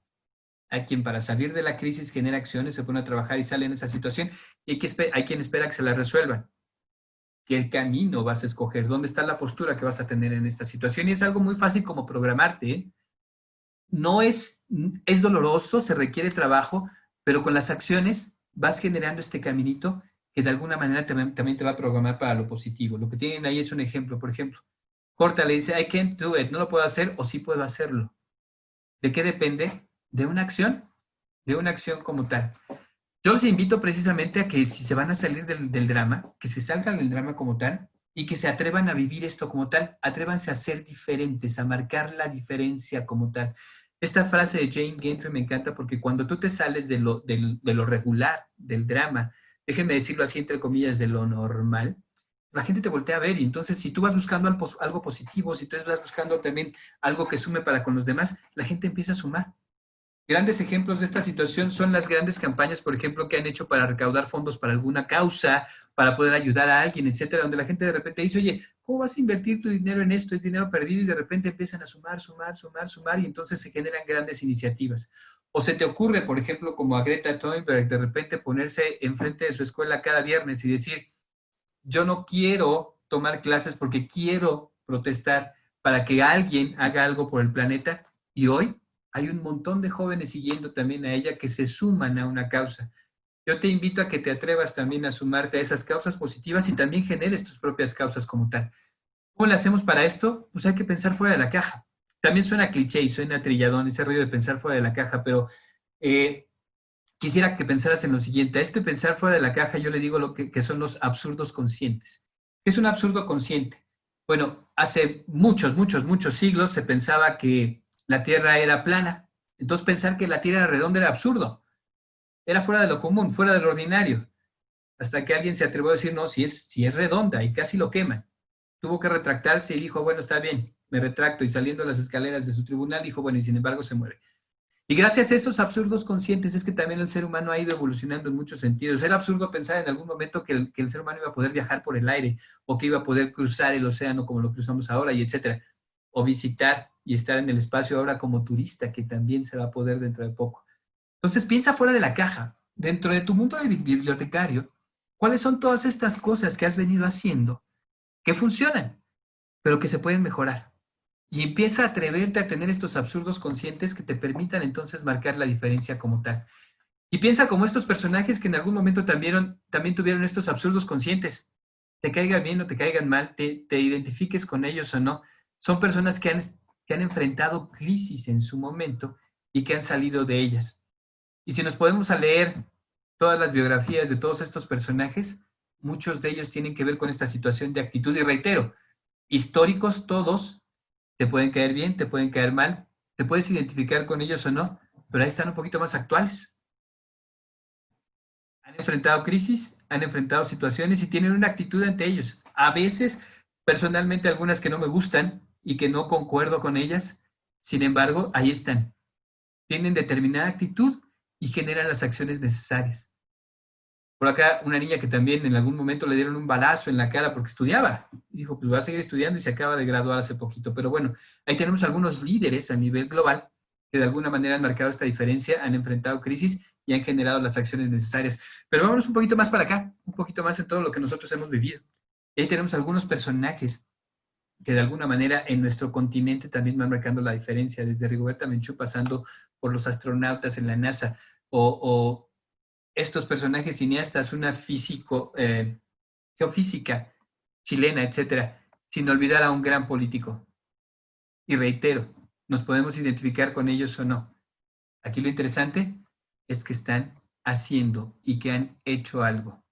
Hay quien para salir de la crisis genera acciones, se pone a trabajar y sale en esa situación, y hay quien espera que se la resuelvan. ¿Qué camino vas a escoger? ¿Dónde está la postura que vas a tener en esta situación? Y es algo muy fácil como programarte, No es doloroso, se requiere trabajo, pero con las acciones vas generando este caminito que de alguna manera también te va a programar para lo positivo. Lo que tienen ahí es un ejemplo, por ejemplo. Corta le dice, I can't do it, no lo puedo hacer o sí puedo hacerlo. ¿De qué depende? De una acción como tal. Yo los invito precisamente a que si se van a salir del drama, que se salgan del drama como tal y que se atrevan a vivir esto como tal, atrévanse a ser diferentes, a marcar la diferencia como tal. Esta frase de Jane Gentry me encanta porque cuando tú te sales de lo regular, del drama, déjenme decirlo así entre comillas, de lo normal, la gente te voltea a ver y entonces si tú vas buscando algo positivo, si tú vas buscando también algo que sume para con los demás, la gente empieza a sumar. Grandes ejemplos de esta situación son las grandes campañas, por ejemplo, que han hecho para recaudar fondos para alguna causa, para poder ayudar a alguien, etcétera, donde la gente de repente dice, oye, ¿cómo vas a invertir tu dinero en esto? Es dinero perdido, y de repente empiezan a sumar, y entonces se generan grandes iniciativas. O se te ocurre, por ejemplo, como a Greta Thunberg, de repente ponerse enfrente de su escuela cada viernes y decir, yo no quiero tomar clases porque quiero protestar para que alguien haga algo por el planeta, y hoy hay un montón de jóvenes siguiendo también a ella que se suman a una causa. Yo te invito a que te atrevas también a sumarte a esas causas positivas y también generes tus propias causas como tal. ¿Cómo le hacemos para esto? Pues hay que pensar fuera de la caja. También suena cliché y suena trilladón ese rollo de pensar fuera de la caja, pero quisiera que pensaras en lo siguiente. A este pensar fuera de la caja yo le digo lo que son los absurdos conscientes. ¿Qué es un absurdo consciente? Bueno, hace muchos siglos se pensaba que la Tierra era plana. Entonces pensar que la Tierra era redonda era absurdo. Era fuera de lo común, fuera de lo ordinario. Hasta que alguien se atrevió a decir, no, si es redonda, y casi lo queman. Tuvo que retractarse y dijo, bueno, está bien, me retracto. Y saliendo a las escaleras de su tribunal dijo, bueno, y sin embargo se muere. Y gracias a esos absurdos conscientes es que también el ser humano ha ido evolucionando en muchos sentidos. Era absurdo pensar en algún momento que el ser humano iba a poder viajar por el aire o que iba a poder cruzar el océano como lo cruzamos ahora, y etcétera. O visitar y estar en el espacio ahora como turista, que también se va a poder dentro de poco. Entonces piensa fuera de la caja. Dentro de tu mundo de bibliotecario, ¿cuáles son todas estas cosas que has venido haciendo que funcionan, pero que se pueden mejorar? Y empieza a atreverte a tener estos absurdos conscientes que te permitan entonces marcar la diferencia como tal. Y piensa como estos personajes que en algún momento también tuvieron estos absurdos conscientes. Te caigan bien o te caigan mal, te identifiques con ellos o no. Son personas que han enfrentado crisis en su momento y que han salido de ellas. Y si nos podemos a leer todas las biografías de todos estos personajes, muchos de ellos tienen que ver con esta situación de actitud. Y reitero, históricos todos, te pueden caer bien, te pueden caer mal, te puedes identificar con ellos o no, pero ahí están un poquito más actuales. Han enfrentado crisis, han enfrentado situaciones y tienen una actitud ante ellos. A veces, personalmente, algunas que no me gustan y que no concuerdo con ellas, sin embargo, ahí están. Tienen determinada actitud y generan las acciones necesarias. Por acá, una niña que también en algún momento le dieron un balazo en la cara porque estudiaba. Y dijo, pues va a seguir estudiando y se acaba de graduar hace poquito. Pero bueno, ahí tenemos algunos líderes a nivel global que de alguna manera han marcado esta diferencia, han enfrentado crisis y han generado las acciones necesarias. Pero vámonos un poquito más para acá, un poquito más en todo lo que nosotros hemos vivido. Y ahí tenemos algunos personajes que de alguna manera en nuestro continente también van marcando la diferencia, desde Rigoberta Menchú pasando por los astronautas en la NASA o estos personajes cineastas, una geofísica chilena, etcétera, sin olvidar a un gran político. Y reitero, nos podemos identificar con ellos o no. Aquí lo interesante es que están haciendo y que han hecho algo.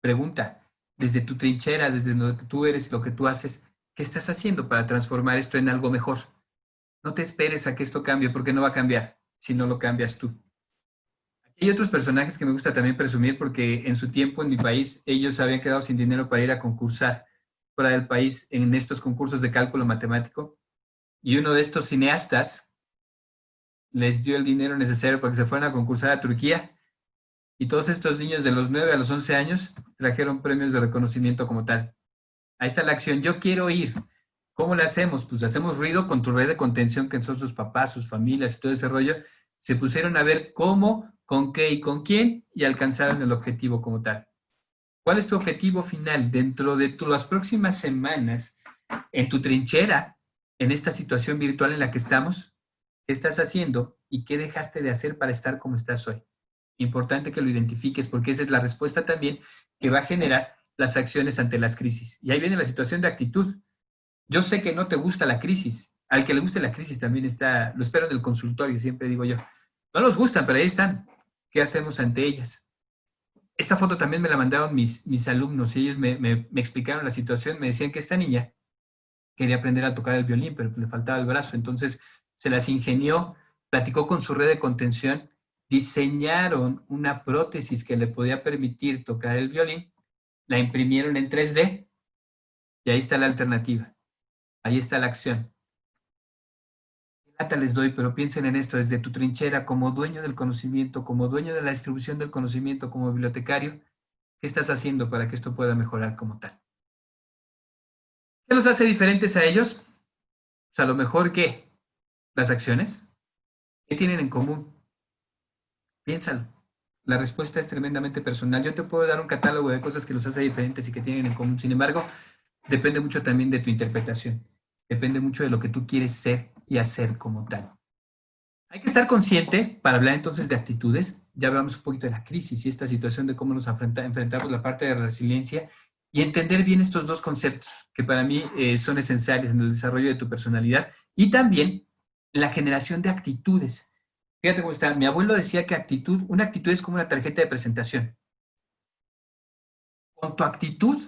Pregunta, desde tu trinchera, desde lo que tú eres y lo que tú haces, ¿qué estás haciendo para transformar esto en algo mejor? No te esperes a que esto cambie, porque no va a cambiar si no lo cambias tú. Hay otros personajes que me gusta también presumir porque en su tiempo en mi país ellos habían quedado sin dinero para ir a concursar fuera del país en estos concursos de cálculo matemático y uno de estos cineastas les dio el dinero necesario para que se fueran a concursar a Turquía y todos estos niños de los 9 a los 11 años trajeron premios de reconocimiento como tal. Ahí está la acción, yo quiero ir. ¿Cómo le hacemos? Pues hacemos ruido con tu red de contención, que son sus papás, sus familias y todo ese rollo. Se pusieron a ver cómo, con qué y con quién y alcanzaron el objetivo como tal. ¿Cuál es tu objetivo final dentro de las próximas semanas, en tu trinchera, en esta situación virtual en la que estamos? ¿Qué estás haciendo y qué dejaste de hacer para estar como estás hoy? Importante que lo identifiques porque esa es la respuesta también que va a generar las acciones ante las crisis. Y ahí viene la situación de actitud. Yo sé que no te gusta la crisis. Al que le guste la crisis también está, lo espero en el consultorio, siempre digo yo. No nos gustan, pero ahí están. ¿Qué hacemos ante ellas? Esta foto también me la mandaron mis alumnos y ellos me explicaron la situación. Me decían que esta niña quería aprender a tocar el violín, pero le faltaba el brazo. Entonces se las ingenió, platicó con su red de contención, diseñaron una prótesis que le podía permitir tocar el violín, la imprimieron en 3D y ahí está la alternativa. Ahí está la acción. ¿Qué lata les doy? Pero piensen en esto desde tu trinchera, como dueño del conocimiento, como dueño de la distribución del conocimiento, como bibliotecario. ¿Qué estás haciendo para que esto pueda mejorar como tal? ¿Qué los hace diferentes a ellos? Pues a lo mejor, ¿qué? Las acciones. ¿Qué tienen en común? Piénsalo. La respuesta es tremendamente personal. Yo te puedo dar un catálogo de cosas que los hace diferentes y que tienen en común. Sin embargo, depende mucho también de tu interpretación. Depende mucho de lo que tú quieres ser y hacer como tal. Hay que estar consciente para hablar entonces de actitudes. Ya hablamos un poquito de la crisis y esta situación de cómo nos enfrentamos la parte de resiliencia y entender bien estos dos conceptos que para mí son esenciales en el desarrollo de tu personalidad y también la generación de actitudes. Fíjate cómo está. Mi abuelo decía que una actitud es como una tarjeta de presentación. Con tu actitud,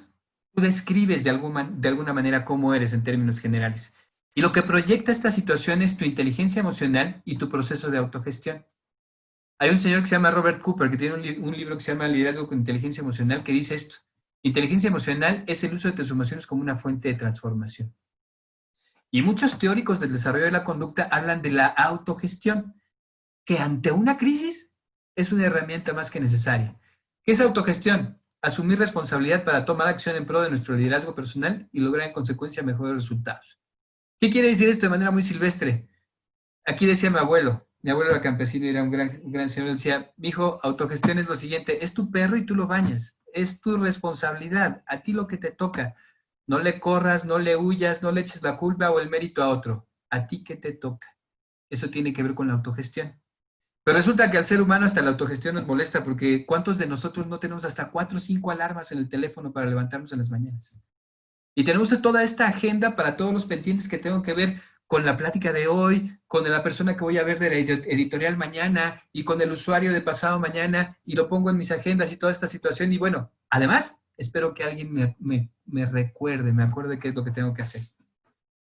tú describes de alguna manera cómo eres en términos generales. Y lo que proyecta esta situación es tu inteligencia emocional y tu proceso de autogestión. Hay un señor que se llama Robert Cooper, que tiene un libro que se llama Liderazgo con Inteligencia Emocional, que dice esto. Inteligencia emocional es el uso de tus emociones como una fuente de transformación. Y muchos teóricos del desarrollo de la conducta hablan de la autogestión, que ante una crisis es una herramienta más que necesaria. ¿Qué es autogestión? Asumir responsabilidad para tomar acción en pro de nuestro liderazgo personal y lograr en consecuencia mejores resultados. ¿Qué quiere decir esto de manera muy silvestre? Aquí decía mi abuelo era campesino y era un gran señor, decía, mijo, autogestión es lo siguiente, es tu perro y tú lo bañas, es tu responsabilidad, a ti lo que te toca. No le corras, no le huyas, no le eches la culpa o el mérito a otro, a ti que te toca. Eso tiene que ver con la autogestión. Pero resulta que al ser humano hasta la autogestión nos molesta porque ¿cuántos de nosotros no tenemos hasta 4 o 5 alarmas en el teléfono para levantarnos en las mañanas? Y tenemos toda esta agenda para todos los pendientes que tengo que ver con la plática de hoy, con la persona que voy a ver de la editorial mañana y con el usuario de pasado mañana y lo pongo en mis agendas y toda esta situación. Y bueno, además, espero que alguien me recuerde, me acuerde qué es lo que tengo que hacer.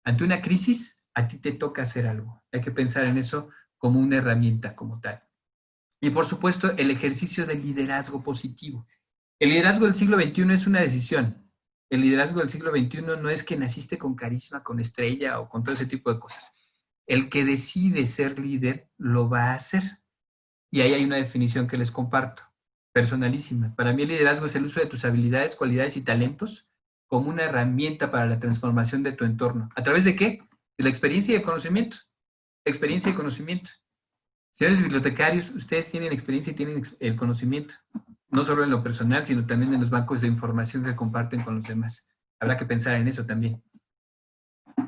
Ante una crisis, a ti te toca hacer algo. Hay que pensar en eso como una herramienta como tal. Y por supuesto, el ejercicio del liderazgo positivo. El liderazgo del siglo XXI es una decisión. El liderazgo del siglo XXI no es que naciste con carisma, con estrella o con todo ese tipo de cosas. El que decide ser líder lo va a hacer. Y ahí hay una definición que les comparto, personalísima. Para mí el liderazgo es el uso de tus habilidades, cualidades y talentos como una herramienta para la transformación de tu entorno. ¿A través de qué? De la experiencia y el conocimiento. Experiencia y conocimiento. Señores bibliotecarios, ustedes tienen experiencia y tienen el conocimiento, no solo en lo personal, sino también en los bancos de información que comparten con los demás. Habrá que pensar en eso también.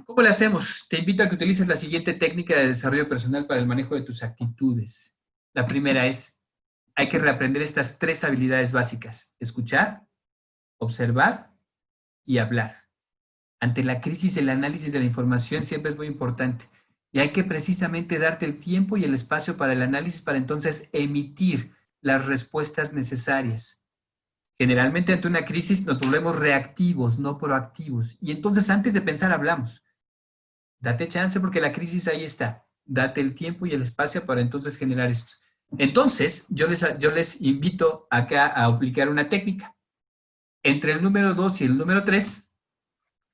¿Cómo lo hacemos? Te invito a que utilices la siguiente técnica de desarrollo personal para el manejo de tus actitudes. La primera es, hay que reaprender estas 3 habilidades básicas: escuchar, observar y hablar. Ante la crisis, el análisis de la información siempre es muy importante. Y hay que precisamente darte el tiempo y el espacio para el análisis para entonces emitir las respuestas necesarias. Generalmente ante una crisis nos volvemos reactivos, no proactivos. Y entonces antes de pensar hablamos. Date chance porque la crisis ahí está. Date el tiempo y el espacio para entonces generar esto. Entonces, yo les invito acá a aplicar una técnica. Entre el número 2 y el número 3,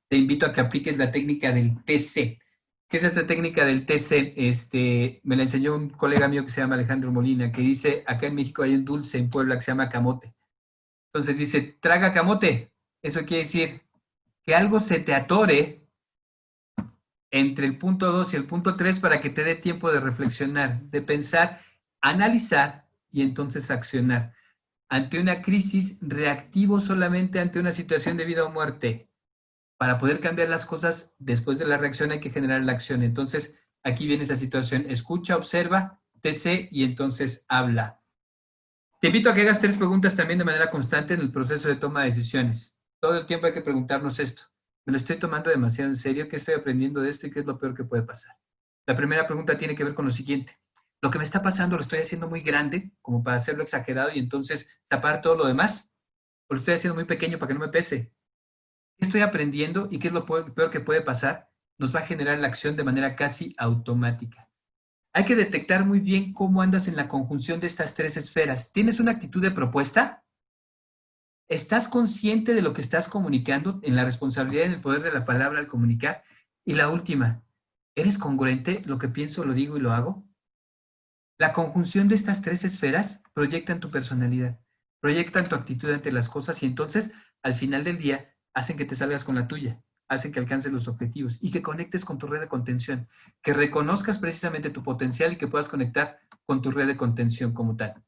te invito a que apliques la técnica del TC. ¿Qué es esta técnica del TC? Me la enseñó un colega mío que se llama Alejandro Molina, que dice, acá en México hay un dulce en Puebla que se llama camote. Entonces dice, traga camote. Eso quiere decir que algo se te atore entre el punto 2 y el punto 3 para que te dé tiempo de reflexionar, de pensar, analizar y entonces accionar. Ante una crisis, reactivo solamente ante una situación de vida o muerte. Para poder cambiar las cosas, después de la reacción hay que generar la acción. Entonces, aquí viene esa situación. Escucha, observa, TC y entonces habla. Te invito a que hagas 3 preguntas también de manera constante en el proceso de toma de decisiones. Todo el tiempo hay que preguntarnos esto. ¿Me lo estoy tomando demasiado en serio? ¿Qué estoy aprendiendo de esto y qué es lo peor que puede pasar? La primera pregunta tiene que ver con lo siguiente. ¿Lo que me está pasando lo estoy haciendo muy grande, como para hacerlo exagerado y entonces tapar todo lo demás? ¿O lo estoy haciendo muy pequeño para que no me pese? ¿Qué estoy aprendiendo y qué es lo peor que puede pasar? Nos va a generar la acción de manera casi automática. Hay que detectar muy bien cómo andas en la conjunción de estas 3 esferas. ¿Tienes una actitud de propuesta? ¿Estás consciente de lo que estás comunicando, en la responsabilidad y en el poder de la palabra al comunicar? Y la última, ¿eres congruente? ¿Lo que pienso, lo digo y lo hago? La conjunción de estas 3 esferas proyectan tu personalidad, proyectan tu actitud ante las cosas y entonces, al final del día, hacen que te salgas con la tuya, hacen que alcances los objetivos y que conectes con tu red de contención, que reconozcas precisamente tu potencial y que puedas conectar con tu red de contención como tal.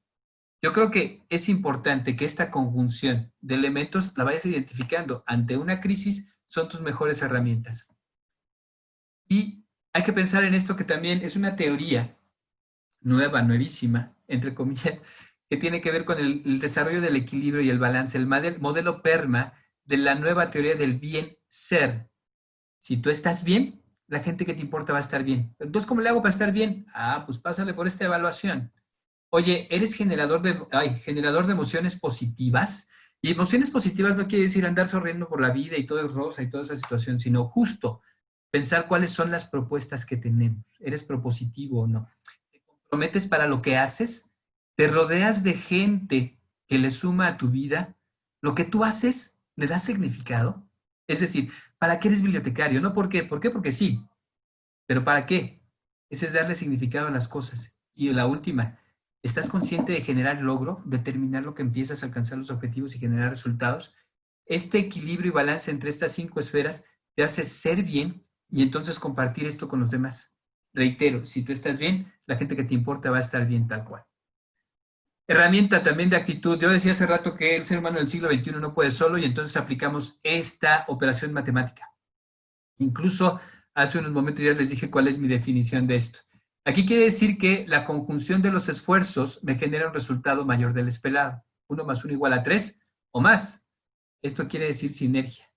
Yo creo que es importante que esta conjunción de elementos la vayas identificando. Ante una crisis son tus mejores herramientas. Y hay que pensar en esto que también es una teoría nueva, nuevísima, entre comillas, que tiene que ver con el desarrollo del equilibrio y el balance, el modelo PERMA de la nueva teoría del bien ser. Si tú estás bien, la gente que te importa va a estar bien. Entonces, ¿cómo le hago para estar bien? Pues pásale por esta evaluación. Oye, ¿eres generador de emociones positivas? Y emociones positivas no quiere decir andar sonriendo por la vida y todo es rosa y toda esa situación, sino justo pensar cuáles son las propuestas que tenemos. ¿Eres propositivo o no? ¿Te comprometes para lo que haces? ¿Te rodeas de gente que le suma a tu vida? ¿Lo que tú haces le da significado? Es decir, ¿para qué eres bibliotecario? No, ¿por qué? ¿Por qué? Porque sí. ¿Pero para qué? Ese es darle significado a las cosas. Y la última, ¿estás consciente de generar logro, determinar lo que empiezas a alcanzar los objetivos y generar resultados? Este equilibrio y balance entre estas 5 esferas te hace ser bien y entonces compartir esto con los demás. Reitero, si tú estás bien, la gente que te importa va a estar bien tal cual. Herramienta también de actitud. Yo decía hace rato que el ser humano del siglo XXI no puede solo y entonces aplicamos esta operación matemática. Incluso hace unos momentos ya les dije cuál es mi definición de esto. Aquí quiere decir que la conjunción de los esfuerzos me genera un resultado mayor del esperado. 1 más 1 igual a 3 o más. Esto quiere decir sinergia.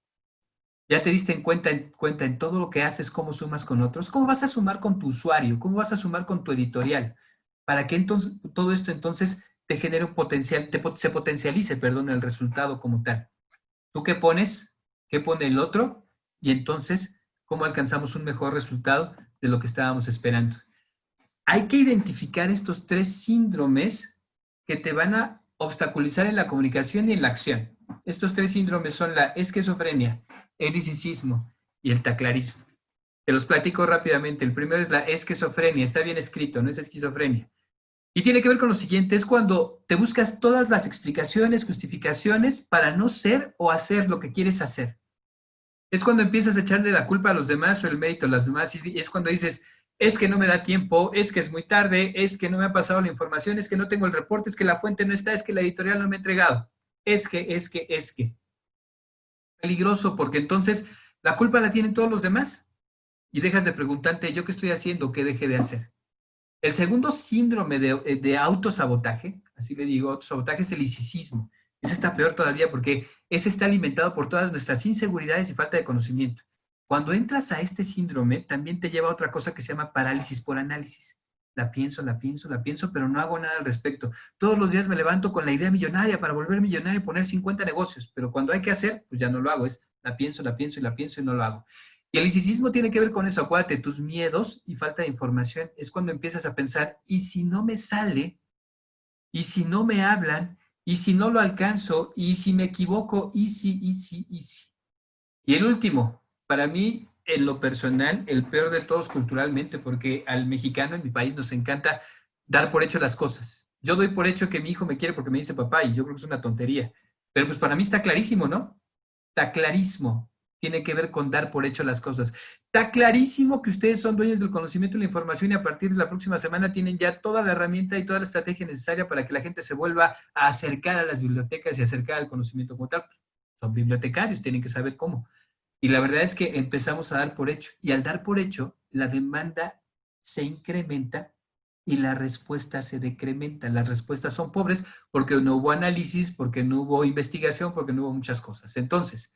¿Ya te diste en cuenta en todo lo que haces, cómo sumas con otros? ¿Cómo vas a sumar con tu usuario? ¿Cómo vas a sumar con tu editorial? Para que entonces, todo esto entonces te genere un potencial, se potencialice, perdón, el resultado como tal. ¿Tú qué pones? ¿Qué pone el otro? Y entonces, ¿cómo alcanzamos un mejor resultado de lo que estábamos esperando? Hay que identificar estos 3 síndromes que te van a obstaculizar en la comunicación y en la acción. Estos 3 síndromes son la esquizofrenia, el narcisismo y el taclarismo. Te los platico rápidamente. El primero es la esquizofrenia. Está bien escrito, no es esquizofrenia. Y tiene que ver con lo siguiente, es cuando te buscas todas las explicaciones, justificaciones para no ser o hacer lo que quieres hacer. Es cuando empiezas a echarle la culpa a los demás o el mérito a los demás y es cuando dices, es que no me da tiempo, es que es muy tarde, es que no me ha pasado la información, es que no tengo el reporte, es que la fuente no está, es que la editorial no me ha entregado. Es que. Peligroso porque entonces la culpa la tienen todos los demás y dejas de preguntarte, ¿yo qué estoy haciendo? ¿Qué dejé de hacer? El segundo síndrome de autosabotaje, así le digo, autosabotaje es el narcisismo. Ese está peor todavía porque ese está alimentado por todas nuestras inseguridades y falta de conocimiento. Cuando entras a este síndrome, también te lleva a otra cosa que se llama parálisis por análisis. La pienso, pero no hago nada al respecto. Todos los días me levanto con la idea millonaria para volver millonario y poner 50 negocios, pero cuando hay que hacer, pues ya no lo hago. Es la pienso y no lo hago. Y el narcisismo tiene que ver con eso, acuérdate, tus miedos y falta de información es cuando empiezas a pensar, ¿y si no me sale? ¿Y si no me hablan? ¿Y si no lo alcanzo? ¿Y si me equivoco? ¿Y si? Y el último, para mí, en lo personal, el peor de todos culturalmente, porque al mexicano en mi país nos encanta dar por hecho las cosas. Yo doy por hecho que mi hijo me quiere porque me dice papá y yo creo que es una tontería. Pero pues para mí está clarísimo, ¿no? Está clarísimo. Tiene que ver con dar por hecho las cosas. Está clarísimo que ustedes son dueños del conocimiento y la información y a partir de la próxima semana tienen ya toda la herramienta y toda la estrategia necesaria para que la gente se vuelva a acercar a las bibliotecas y acercar al conocimiento como tal. Son bibliotecarios, tienen que saber cómo. Y la verdad es que empezamos a dar por hecho. Y al dar por hecho, la demanda se incrementa y la respuesta se decrementa. Las respuestas son pobres porque no hubo análisis, porque no hubo investigación, porque no hubo muchas cosas. Entonces,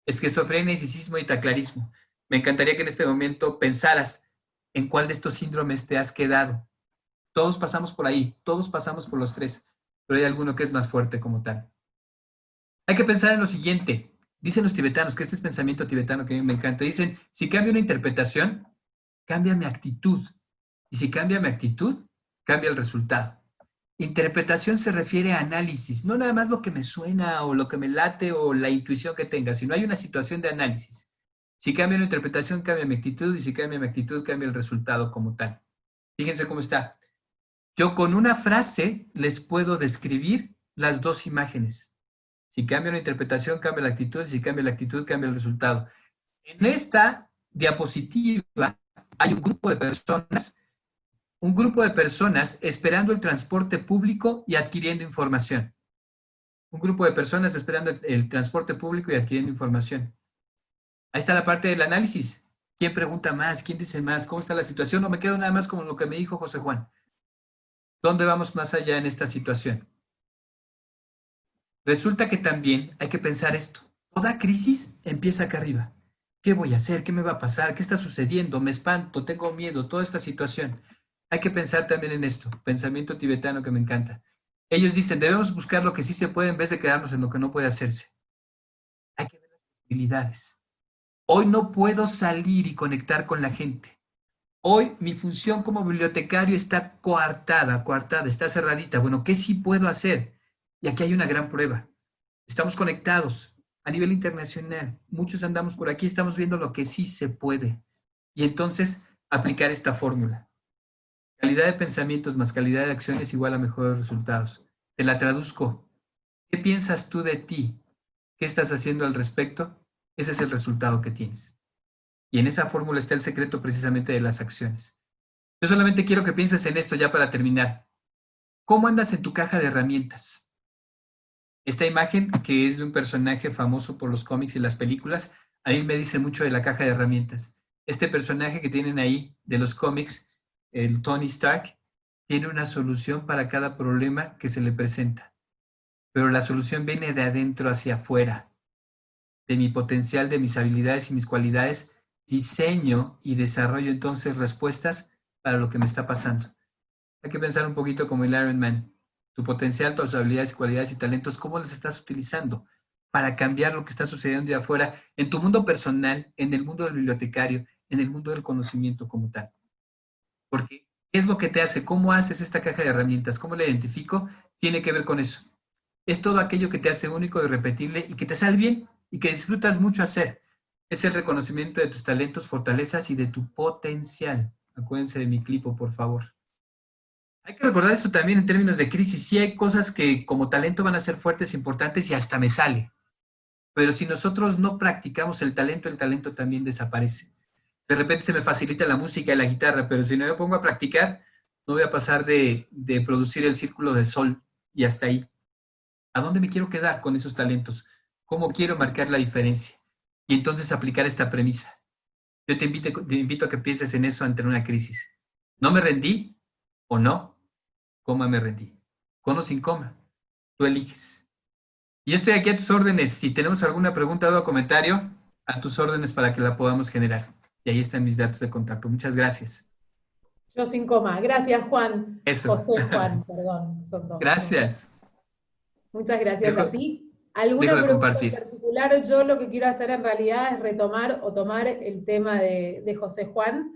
esquizofrenia, narcisismo y taclarismo. Me encantaría que en este momento pensaras en cuál de estos síndromes te has quedado. Todos pasamos por ahí, todos pasamos por los 3, pero hay alguno que es más fuerte como tal. Hay que pensar en lo siguiente. Dicen los tibetanos, que este es pensamiento tibetano que a mí me encanta. Dicen, si cambia una interpretación, cambia mi actitud. Y si cambia mi actitud, cambia el resultado. Interpretación se refiere a análisis, no nada más lo que me suena o lo que me late o la intuición que tenga, sino hay una situación de análisis. Si cambia una interpretación, cambia mi actitud y si cambia mi actitud, cambia el resultado como tal. Fíjense cómo está. Yo con una frase les puedo describir las 2 imágenes. Si cambia una interpretación, cambia la actitud, y si cambia la actitud, cambia el resultado. En esta diapositiva hay un grupo de personas esperando el transporte público y adquiriendo información. Un grupo de personas esperando el transporte público y adquiriendo información. Ahí está la parte del análisis. ¿Quién pregunta más? ¿Quién dice más? ¿Cómo está la situación? No me quedo nada más con lo que me dijo José Juan. ¿Dónde vamos más allá en esta situación? Resulta que también hay que pensar esto. Toda crisis empieza acá arriba. ¿Qué voy a hacer? ¿Qué me va a pasar? ¿Qué está sucediendo? Me espanto, tengo miedo, toda esta situación. Hay que pensar también en esto, pensamiento tibetano que me encanta. Ellos dicen, debemos buscar lo que sí se puede en vez de quedarnos en lo que no puede hacerse. Hay que ver las posibilidades. Hoy no puedo salir y conectar con la gente. Hoy mi función como bibliotecario está coartada, está cerradita. Bueno, ¿qué sí puedo hacer? Y aquí hay una gran prueba. Estamos conectados a nivel internacional. Muchos andamos por aquí, estamos viendo lo que sí se puede. Y entonces aplicar esta fórmula. Calidad de pensamientos más calidad de acciones igual a mejores resultados. Te la traduzco. ¿Qué piensas tú de ti? ¿Qué estás haciendo al respecto? Ese es el resultado que tienes. Y en esa fórmula está el secreto precisamente de las acciones. Yo solamente quiero que pienses en esto ya para terminar. ¿Cómo andas en tu caja de herramientas? Esta imagen, que es de un personaje famoso por los cómics y las películas, a mí me dice mucho de la caja de herramientas. Este personaje que tienen ahí de los cómics, el Tony Stark, tiene una solución para cada problema que se le presenta. Pero la solución viene de adentro hacia afuera. De mi potencial, de mis habilidades y mis cualidades, diseño y desarrollo entonces respuestas para lo que me está pasando. Hay que pensar un poquito como el Iron Man. Tu potencial, tus habilidades, cualidades y talentos, ¿cómo los estás utilizando? para cambiar lo que está sucediendo de afuera, en tu mundo personal, en el mundo del bibliotecario, en el mundo del conocimiento como tal. Porque ¿qué es lo que te hace? ¿Cómo haces esta caja de herramientas? ¿Cómo la identifico? Tiene que ver con eso. Es todo aquello que te hace único, irrepetible y que te sale bien y que disfrutas mucho hacer. Es el reconocimiento de tus talentos, fortalezas y de tu potencial. Acuérdense de mi clipo, por favor. Hay que recordar esto también en términos de crisis. Sí hay cosas que como talento van a ser fuertes, importantes y hasta me sale. Pero si nosotros no practicamos el talento también desaparece. De repente se me facilita la música y la guitarra, pero si no me pongo a practicar, no voy a pasar de producir el círculo de sol y hasta ahí. ¿A dónde me quiero quedar con esos talentos? ¿Cómo quiero marcar la diferencia? Y entonces aplicar esta premisa. Yo te invito a que pienses en eso ante una crisis. ¿No me rendí o no? ¿Cómo me rendí? Con o sin coma. Tú eliges. Y yo estoy aquí a tus órdenes. Si tenemos alguna pregunta o comentario, a tus órdenes para que la podamos generar. Y ahí están mis datos de contacto. Muchas gracias. Yo sin coma. Gracias, Juan. Eso. José Juan, perdón, son dos. Gracias. Muchas gracias a Dejo, ti. dejo ¿Alguna de pregunta en compartir. particular? Yo lo que quiero hacer en realidad es retomar o tomar el tema de José Juan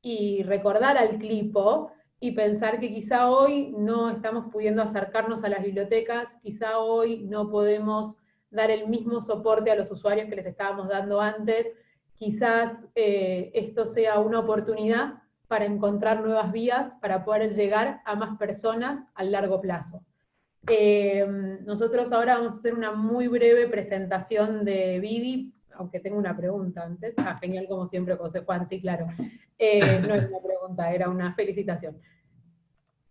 y recordar al Clipo y pensar que quizá hoy no estamos pudiendo acercarnos a las bibliotecas, quizá hoy no podemos dar el mismo soporte a los usuarios que les estábamos dando antes, quizás esto sea una oportunidad para encontrar nuevas vías para poder llegar a más personas a largo plazo. Nosotros ahora vamos a hacer una muy breve presentación de Vidi, aunque tengo una pregunta antes. Ah, genial, como siempre, José Juan, sí, claro. No era una pregunta, era una felicitación.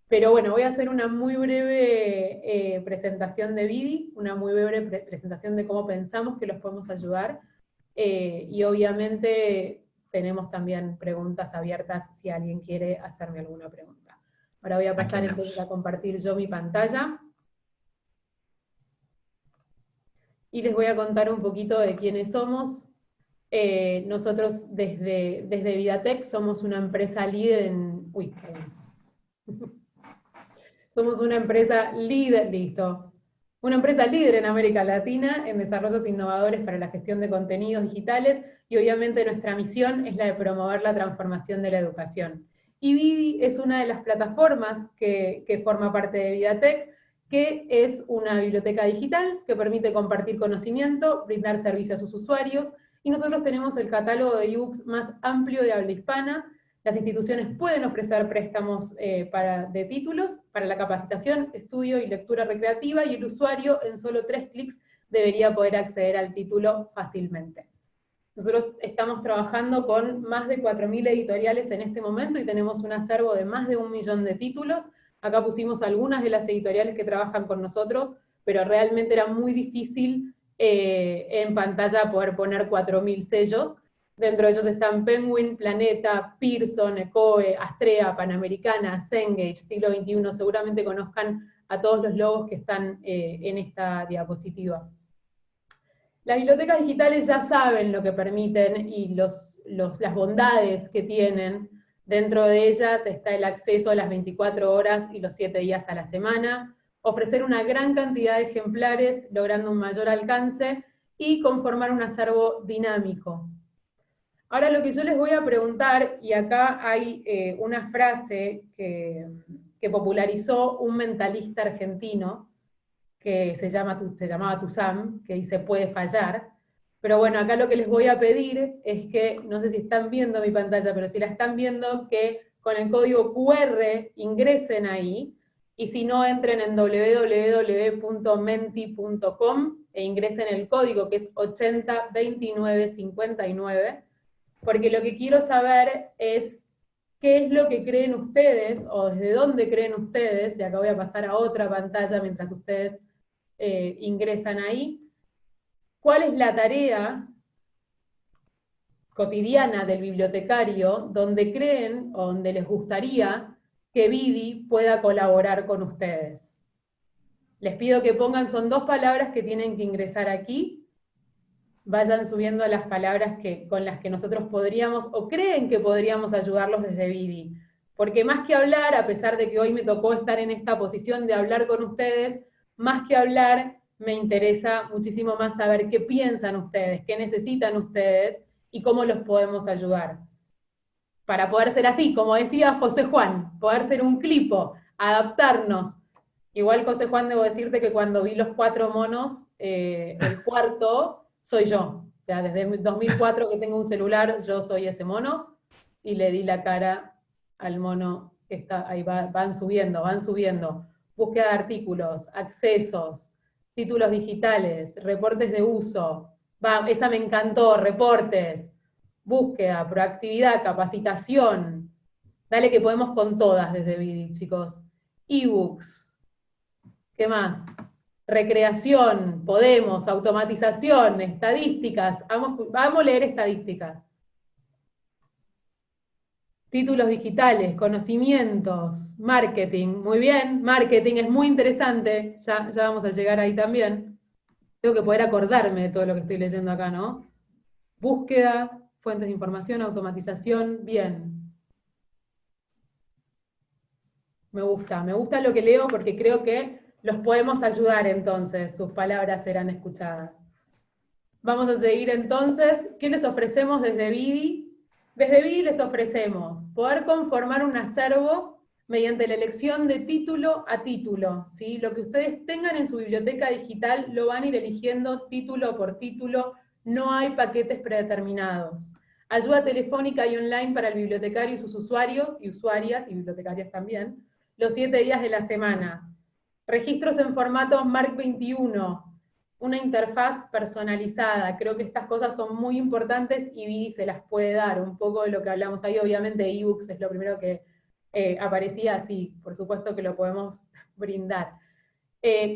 Pero bueno, voy a hacer una muy breve presentación de Vidi, una muy breve presentación de cómo pensamos que los podemos ayudar. Y obviamente tenemos también preguntas abiertas si alguien quiere hacerme alguna pregunta. Ahora voy a Aquí pasar entonces a andamos. compartir yo mi pantalla. Y les voy a contar un poquito de quiénes somos. Nosotros desde Vidatech somos una empresa líder en... Uy, perdón. Somos una empresa líder, listo. Una empresa líder en América Latina en desarrollos innovadores para la gestión de contenidos digitales y obviamente nuestra misión es la de promover la transformación de la educación. Y Vidi es una de las plataformas que forma parte de Vidatech, que es una biblioteca digital que permite compartir conocimiento, brindar servicio a sus usuarios, y nosotros tenemos el catálogo de ebooks más amplio de habla hispana. Las instituciones pueden ofrecer préstamos de títulos para la capacitación, estudio y lectura recreativa, y el usuario en solo 3 clics debería poder acceder al título fácilmente. Nosotros estamos trabajando con más de 4.000 editoriales en este momento y tenemos un acervo de más de 1 millón de títulos. Acá pusimos algunas de las editoriales que trabajan con nosotros, pero realmente era muy difícil en pantalla poder poner 4.000 sellos. Dentro de ellos están Penguin, Planeta, Pearson, Ecoe, Astrea, Panamericana, Cengage, Siglo XXI. Seguramente conozcan a todos los logos que están en esta diapositiva. Las bibliotecas digitales ya saben lo que permiten y las bondades que tienen. Dentro de ellas está el acceso a las 24 horas y los 7 días a la semana, ofrecer una gran cantidad de ejemplares, logrando un mayor alcance, y conformar un acervo dinámico. Ahora lo que yo les voy a preguntar, y acá hay una frase que popularizó un mentalista argentino, que se llamaba Tuzam, que dice puede fallar, pero bueno, acá lo que les voy a pedir es que, no sé si están viendo mi pantalla, pero si la están viendo, que con el código QR ingresen ahí, y si no, entren en www.menti.com e ingresen el código, que es 802959, porque lo que quiero saber es qué es lo que creen ustedes, o desde dónde creen ustedes, y acá voy a pasar a otra pantalla mientras ustedes ingresan ahí, cuál es la tarea cotidiana del bibliotecario donde creen o donde les gustaría que Vidi pueda colaborar con ustedes. Les pido que pongan, son 2 palabras que tienen que ingresar aquí, vayan subiendo las palabras con las que nosotros podríamos, o creen que podríamos ayudarlos desde Vidi. Porque más que hablar, a pesar de que hoy me tocó estar en esta posición de hablar con ustedes, más que hablar, me interesa muchísimo más saber qué piensan ustedes, qué necesitan ustedes y cómo los podemos ayudar. Para poder ser así, como decía José Juan, poder ser un clipo, adaptarnos. Igual, José Juan, debo decirte que cuando vi los 4 monos, el cuarto soy yo. O sea, desde 2004 que tengo un celular, yo soy ese mono, y le di la cara al mono que está ahí, van subiendo, van subiendo. Búsqueda de artículos, accesos, títulos digitales, reportes de uso. Esa me encantó, reportes, búsqueda, proactividad, capacitación. Dale que podemos con todas desde Vidi, chicos. Ebooks. ¿Qué más? Recreación, podemos, automatización, estadísticas. Vamos a leer estadísticas. Títulos digitales, conocimientos, marketing. Muy bien, marketing es muy interesante. Ya vamos a llegar ahí también. Tengo que poder acordarme de todo lo que estoy leyendo acá, ¿no? Búsqueda, fuentes de información, automatización, bien. Me gusta lo que leo porque creo que los podemos ayudar entonces, sus palabras serán escuchadas. Vamos a seguir entonces. ¿Qué les ofrecemos desde Vidi? Desde Vidi les ofrecemos poder conformar un acervo mediante la elección de título a título, ¿sí? Lo que ustedes tengan en su biblioteca digital lo van a ir eligiendo título por título, no hay paquetes predeterminados. Ayuda telefónica y online para el bibliotecario y sus usuarios y usuarias y bibliotecarias también, los 7 días de la semana. Registros en formato MARC 21, una interfaz personalizada. Creo que estas cosas son muy importantes y Vidi se las puede dar. Un poco de lo que hablamos ahí, obviamente ebooks es lo primero que aparecía, así, por supuesto que lo podemos brindar.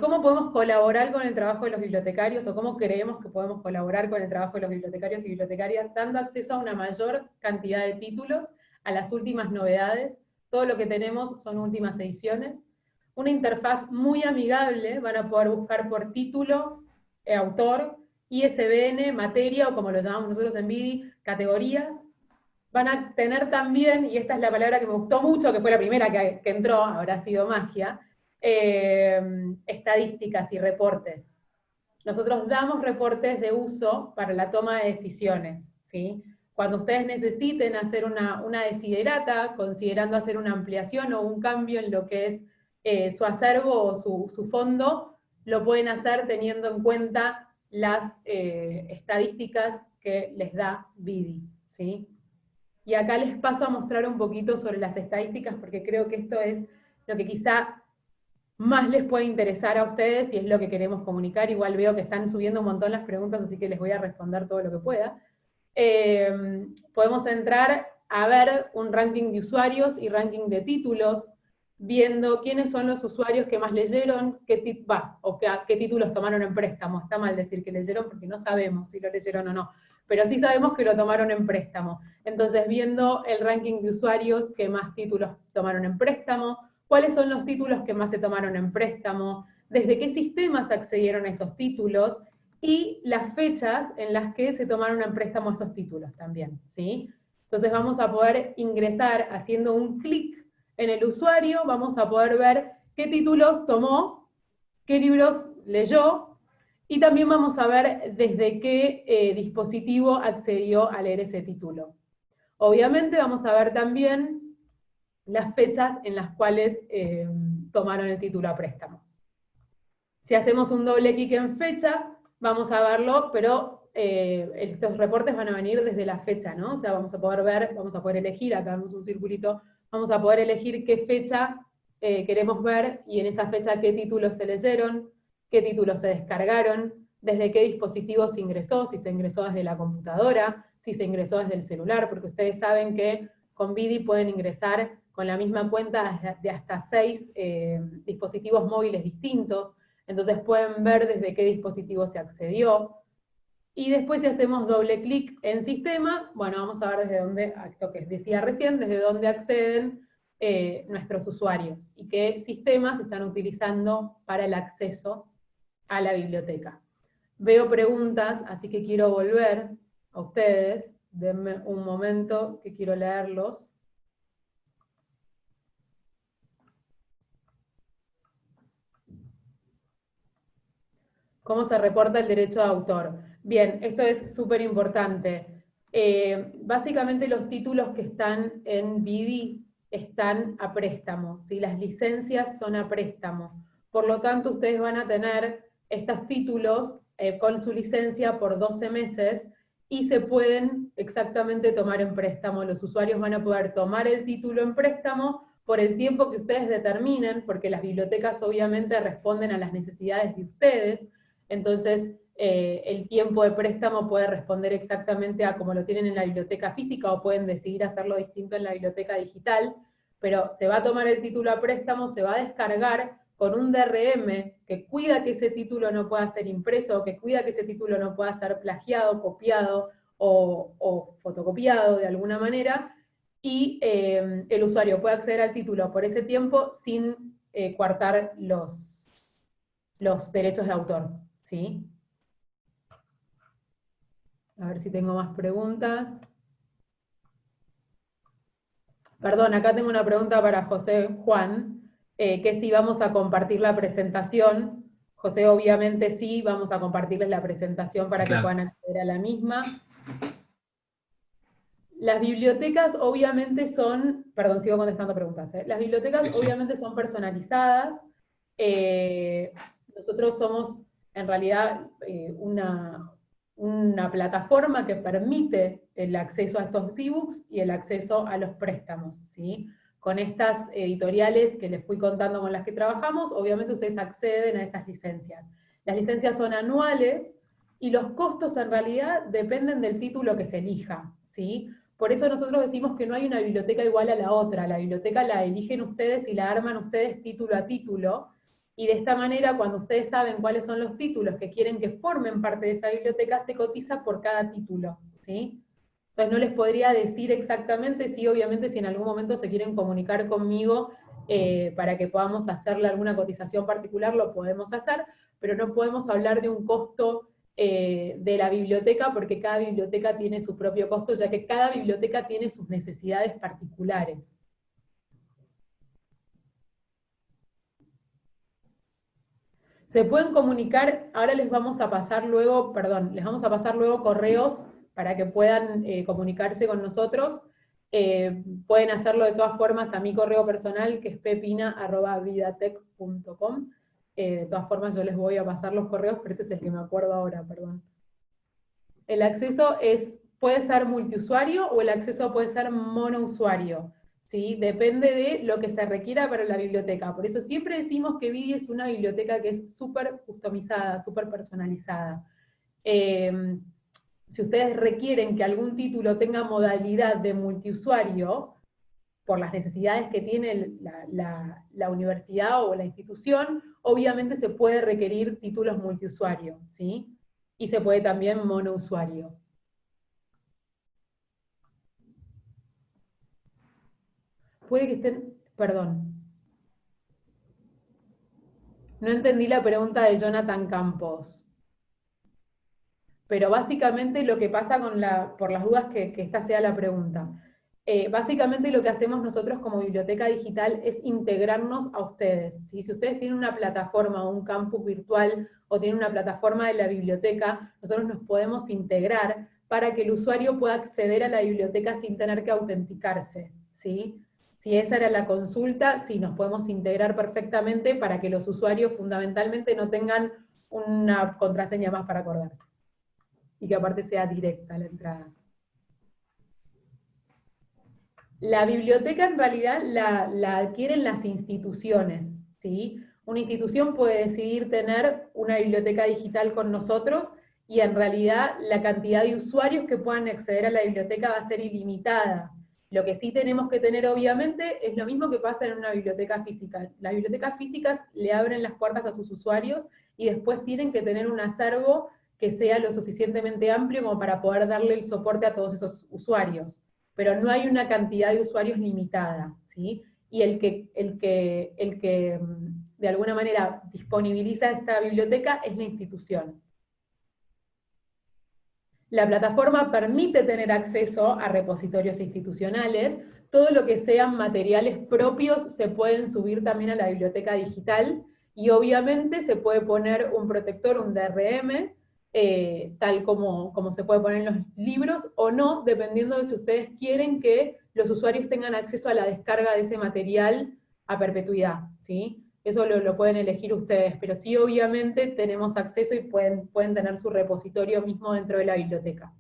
¿Cómo podemos colaborar con el trabajo de los bibliotecarios o cómo creemos que podemos colaborar con el trabajo de los bibliotecarios y bibliotecarias? Dando acceso a una mayor cantidad de títulos, a las últimas novedades. Todo lo que tenemos son últimas ediciones. Una interfaz muy amigable, van a poder buscar por título, autor, ISBN, materia, o como lo llamamos nosotros en Vidi, categorías. Van a tener también, y esta es la palabra que me gustó mucho, que fue la primera que entró, habrá sido magia, estadísticas y reportes. Nosotros damos reportes de uso para la toma de decisiones, ¿sí? Cuando ustedes necesiten hacer una desiderata, considerando hacer una ampliación o un cambio en lo que es su acervo o su fondo, lo pueden hacer teniendo en cuenta las estadísticas que les da Vidi, ¿sí? Y acá les paso a mostrar un poquito sobre las estadísticas, porque creo que esto es lo que quizá más les puede interesar a ustedes y es lo que queremos comunicar. Igual veo que están subiendo un montón las preguntas, así que les voy a responder todo lo que pueda. Podemos entrar a ver un ranking de usuarios y ranking de títulos, viendo quiénes son los usuarios que más leyeron, qué títulos tomaron en préstamo. Está mal decir que leyeron porque no sabemos si lo leyeron o no, pero sí sabemos que lo tomaron en préstamo. Entonces, viendo el ranking de usuarios que más títulos tomaron en préstamo, cuáles son los títulos que más se tomaron en préstamo, desde qué sistemas accedieron a esos títulos, y las fechas en las que se tomaron en préstamo esos títulos también, ¿sí? Entonces vamos a poder ingresar haciendo un clic en el usuario, vamos a poder ver qué títulos tomó, qué libros leyó, y también vamos a ver desde qué dispositivo accedió a leer ese título. Obviamente vamos a ver también las fechas en las cuales tomaron el título a préstamo. Si hacemos un doble clic en fecha, vamos a verlo, pero estos reportes van a venir desde la fecha, ¿no? O sea, vamos a poder ver, vamos a poder elegir, acá vemos un circulito, vamos a poder elegir qué fecha queremos ver, y en esa fecha qué títulos se leyeron, qué títulos se descargaron, desde qué dispositivo se ingresó, si se ingresó desde la computadora, si se ingresó desde el celular, porque ustedes saben que con Vidi pueden ingresar con la misma cuenta de hasta 6 dispositivos móviles distintos. Entonces pueden ver desde qué dispositivo se accedió. Y después, si hacemos doble clic en sistema, bueno, vamos a ver desde dónde, esto que decía recién, desde dónde acceden nuestros usuarios y qué sistemas están utilizando para el acceso a la biblioteca. Veo preguntas, así que quiero volver a ustedes. Denme un momento que quiero leerlos. ¿Cómo se reporta el derecho de autor? Bien, esto es súper importante. Básicamente los títulos que están en BD están a préstamo, ¿sí? Las licencias son a préstamo. Por lo tanto, ustedes van a tener estos títulos con su licencia por 12 meses y se pueden exactamente tomar en préstamo. Los usuarios van a poder tomar el título en préstamo por el tiempo que ustedes determinen, porque las bibliotecas obviamente responden a las necesidades de ustedes. Entonces, el tiempo de préstamo puede responder exactamente a como lo tienen en la biblioteca física o pueden decidir hacerlo distinto en la biblioteca digital, pero se va a tomar el título a préstamo, se va a descargar con un DRM que cuida que ese título no pueda ser impreso, que cuida que ese título no pueda ser plagiado, copiado o fotocopiado de alguna manera, y el usuario puede acceder al título por ese tiempo sin coartar los derechos de autor, ¿sí? A ver si tengo más preguntas. Perdón, acá tengo una pregunta para José Juan, que si vamos a compartir la presentación. José, obviamente sí, vamos a compartirles la presentación para que puedan acceder a la misma. Las bibliotecas obviamente son, perdón, sigo contestando preguntas, ¿eh? Las bibliotecas obviamente son personalizadas. Nosotros somos en realidad una plataforma que permite el acceso a estos ebooks y el acceso a los préstamos, ¿sí? Con estas editoriales que les fui contando con las que trabajamos, obviamente ustedes acceden a esas licencias. Las licencias son anuales y los costos en realidad dependen del título que se elija, ¿sí? Por eso nosotros decimos que no hay una biblioteca igual a la otra, la biblioteca la eligen ustedes y la arman ustedes título a título, y de esta manera cuando ustedes saben cuáles son los títulos que quieren que formen parte de esa biblioteca, se cotiza por cada título, ¿sí? Entonces no les podría decir exactamente, sí, obviamente si en algún momento se quieren comunicar conmigo para que podamos hacerle alguna cotización particular, lo podemos hacer, pero no podemos hablar de un costo de la biblioteca, porque cada biblioteca tiene su propio costo, ya que cada biblioteca tiene sus necesidades particulares. Se pueden comunicar, ahora les vamos a pasar luego, les vamos a pasar luego correos para que puedan comunicarse con nosotros. Pueden hacerlo de todas formas a mi correo personal, que es pepina@vidatech.com. De todas formas yo les voy a pasar los correos, pero este es el que me acuerdo ahora, perdón. El acceso puede ser multiusuario o el acceso puede ser monousuario, ¿sí? Depende de lo que se requiera para la biblioteca. Por eso siempre decimos que Vidi es una biblioteca que es súper customizada, súper personalizada. Si ustedes requieren que algún título tenga modalidad de multiusuario, por las necesidades que tiene la universidad o la institución, obviamente se puede requerir títulos multiusuario, ¿sí? Y se puede también monousuario. Puede que estén, perdón. No entendí la pregunta de Jonathan Campos. Pero básicamente lo que pasa por las dudas que esta sea la pregunta. Básicamente lo que hacemos nosotros como biblioteca digital es integrarnos a ustedes, ¿sí? Si ustedes tienen una plataforma o un campus virtual o tienen una plataforma de la biblioteca, nosotros nos podemos integrar para que el usuario pueda acceder a la biblioteca sin tener que autenticarse, ¿sí? Si esa era la consulta, sí, nos podemos integrar perfectamente para que los usuarios fundamentalmente no tengan una contraseña más para acordarse. Y que aparte sea directa la entrada. La biblioteca en realidad la adquieren las instituciones, ¿sí? Una institución puede decidir tener una biblioteca digital con nosotros y en realidad la cantidad de usuarios que puedan acceder a la biblioteca va a ser ilimitada. Lo que sí tenemos que tener obviamente es lo mismo que pasa en una biblioteca física. Las bibliotecas físicas le abren las puertas a sus usuarios y después tienen que tener un acervo que sea lo suficientemente amplio como para poder darle el soporte a todos esos usuarios. Pero no hay una cantidad de usuarios limitada, ¿sí? Y el que de alguna manera disponibiliza esta biblioteca es la institución. La plataforma permite tener acceso a repositorios institucionales. Todo lo que sean materiales propios se pueden subir también a la biblioteca digital, Y obviamente se puede poner un protector, un DRM, tal como se puede poner en los libros, o no, dependiendo de si ustedes quieren que los usuarios tengan acceso a la descarga de ese material a perpetuidad, ¿sí? Eso lo pueden elegir ustedes, pero sí obviamente tenemos acceso y pueden tener su repositorio mismo dentro de la biblioteca.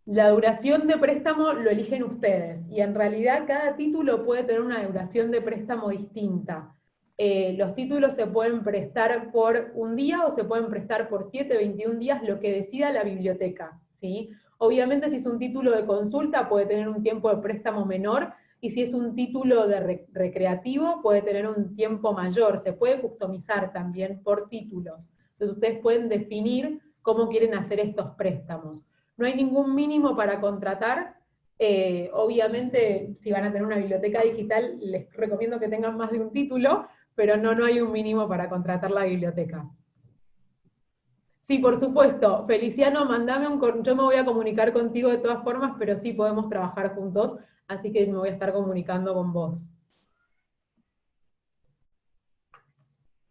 La duración de préstamo lo eligen ustedes, y en realidad cada título puede tener una duración de préstamo distinta. Los títulos se pueden prestar por un día o se pueden prestar por 7, 21 días, lo que decida la biblioteca, ¿sí? Obviamente si es un título de consulta puede tener un tiempo de préstamo menor, y si es un título de recreativo puede tener un tiempo mayor. Se puede customizar también por títulos. Entonces ustedes pueden definir cómo quieren hacer estos préstamos. No hay ningún mínimo para contratar. Obviamente, si van a tener una biblioteca digital, les recomiendo que tengan más de un título, pero no hay un mínimo para contratar la biblioteca. Sí, por supuesto. Feliciano, mandame yo me voy a comunicar contigo de todas formas, pero sí podemos trabajar juntos, así que me voy a estar comunicando con vos.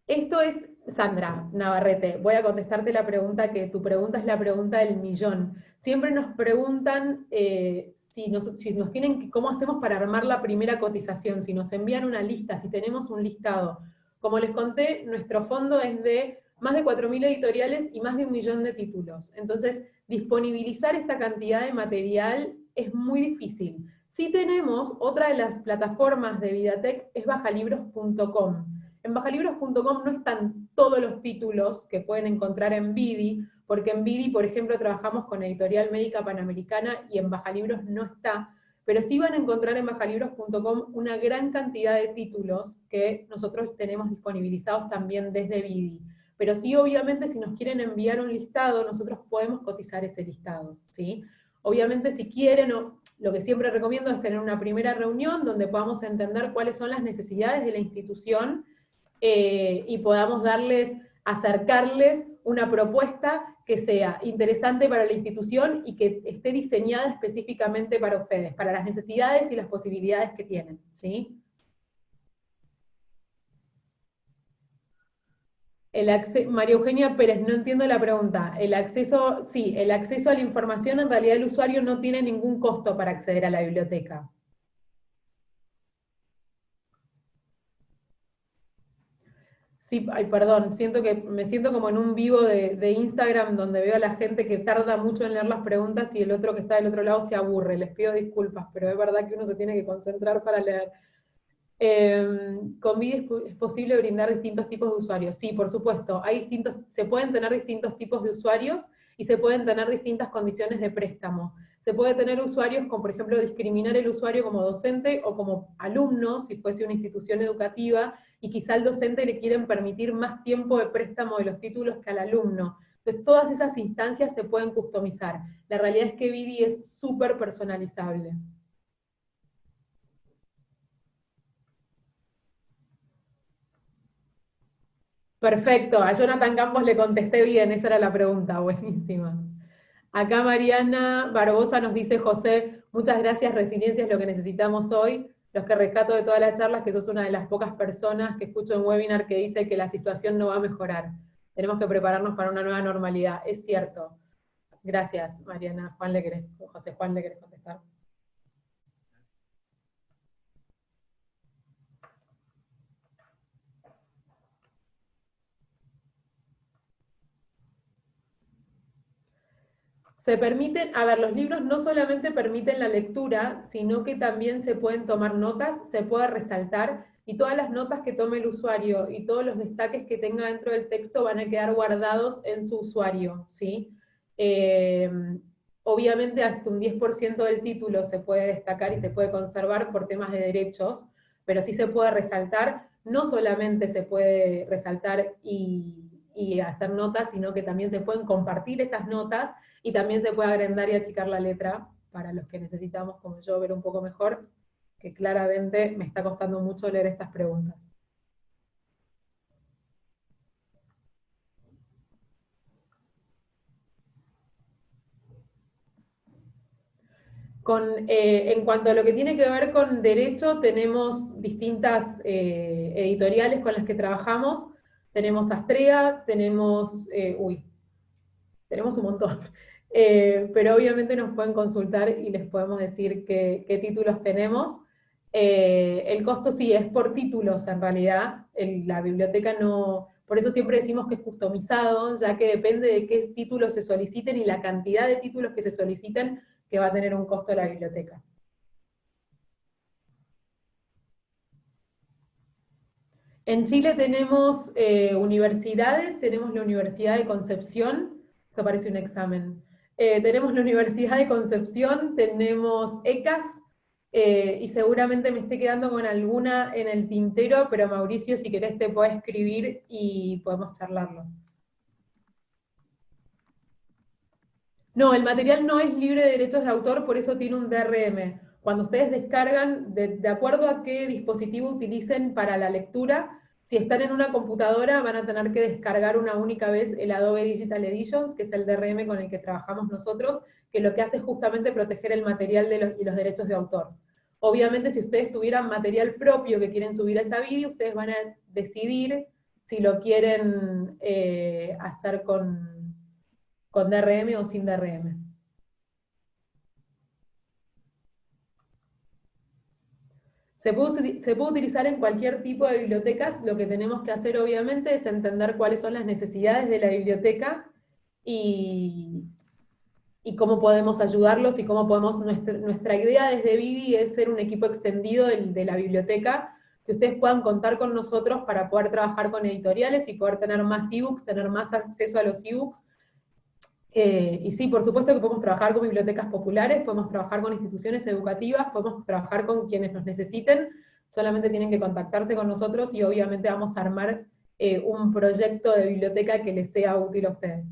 Esto es Sandra Navarrete. Voy a contestarte la pregunta, que tu pregunta es la pregunta del millón. Siempre nos preguntan si nos tienen, cómo hacemos para armar la primera cotización, si nos envían una lista, si tenemos un listado. Como les conté, nuestro fondo es de más de 4.000 editoriales y más de 1.000.000 de títulos. Entonces, disponibilizar esta cantidad de material es muy difícil. Si tenemos, otra de las plataformas de Vidatec es bajalibros.com. En bajalibros.com no están todos los títulos que pueden encontrar en Vidi, porque en Vidi, por ejemplo, trabajamos con Editorial Médica Panamericana y en Bajalibros no está, pero sí van a encontrar en bajalibros.com una gran cantidad de títulos que nosotros tenemos disponibilizados también desde Vidi. Pero sí, obviamente, si nos quieren enviar un listado, nosotros podemos cotizar ese listado, ¿sí? Obviamente, si quieren, lo que siempre recomiendo es tener una primera reunión donde podamos entender cuáles son las necesidades de la institución, y podamos acercarles una propuesta que sea interesante para la institución y que esté diseñada específicamente para ustedes, para las necesidades y las posibilidades que tienen, ¿sí? María Eugenia Pérez, no entiendo la pregunta. Sí, el acceso a la información, en realidad el usuario no tiene ningún costo para acceder a la biblioteca. Sí, ay, perdón, me siento como en un vivo de Instagram donde veo a la gente que tarda mucho en leer las preguntas y el otro que está del otro lado se aburre. Les pido disculpas, pero es verdad que uno se tiene que concentrar para leer. Con Vidi es posible brindar distintos tipos de usuarios. Sí, por supuesto, se pueden tener distintos tipos de usuarios y se pueden tener distintas condiciones de préstamo. Se puede tener usuarios como, por ejemplo, discriminar el usuario como docente o como alumno, si fuese una institución educativa, y quizá al docente le quieren permitir más tiempo de préstamo de los títulos que al alumno. Entonces, todas esas instancias se pueden customizar. La realidad es que Vidi es súper personalizable. Perfecto, a Jonathan Campos le contesté bien, esa era la pregunta, buenísima. Acá Mariana Barbosa nos dice: José, muchas gracias, resiliencia es lo que necesitamos hoy. Los que rescato de todas las charlas, que sos una de las pocas personas que escucho en webinar que dice que la situación no va a mejorar. Tenemos que prepararnos para una nueva normalidad. Es cierto. Gracias, Mariana. José Juan, ¿le querés contestar? Se permiten, a ver, los libros no solamente permiten la lectura, sino que también se pueden tomar notas, se puede resaltar, y todas las notas que tome el usuario y todos los destaques que tenga dentro del texto van a quedar guardados en su usuario, ¿sí? Eh, Obviamente hasta un 10% del título se puede destacar y se puede conservar por temas de derechos, pero sí se puede resaltar. No solamente se puede resaltar y hacer notas, sino que también se pueden compartir esas notas, y también se puede agrandar y achicar la letra para los que necesitamos, como yo, ver un poco mejor, que claramente me está costando mucho leer estas preguntas. En cuanto a lo que tiene que ver con derecho, tenemos distintas editoriales con las que trabajamos. Tenemos Astrea, tenemos un montón. Pero obviamente nos pueden consultar y les podemos decir qué títulos tenemos. El costo sí es por títulos en realidad. La biblioteca no, por eso siempre decimos que es customizado, ya que depende de qué títulos se soliciten y la cantidad de títulos que se soliciten que va a tener un costo la biblioteca. En Chile tenemos universidades, tenemos la Universidad de Concepción, esto parece un examen. Tenemos la Universidad de Concepción, tenemos ECAS, y seguramente me esté quedando con alguna en el tintero, pero Mauricio, si querés te puedo escribir y podemos charlarlo. No, el material no es libre de derechos de autor, por eso tiene un DRM. Cuando ustedes descargan, de acuerdo a qué dispositivo utilicen para la lectura, si están en una computadora van a tener que descargar una única vez el Adobe Digital Editions, que es el DRM con el que trabajamos nosotros, que lo que hace es justamente proteger el material y los derechos de autor. Obviamente, si ustedes tuvieran material propio que quieren subir a esa vídeo, ustedes van a decidir si lo quieren hacer con DRM o sin DRM. Se puede utilizar en cualquier tipo de bibliotecas. Lo que tenemos que hacer, obviamente, es entender cuáles son las necesidades de la biblioteca y, y cómo podemos ayudarlos y cómo podemos... Nuestra idea desde BIDI es ser un equipo extendido de la biblioteca, que ustedes puedan contar con nosotros para poder trabajar con editoriales y poder tener más ebooks, tener más acceso a los ebooks. Y sí, por supuesto que podemos trabajar con bibliotecas populares, podemos trabajar con instituciones educativas, podemos trabajar con quienes nos necesiten, solamente tienen que contactarse con nosotros y obviamente vamos a armar un proyecto de biblioteca que les sea útil a ustedes.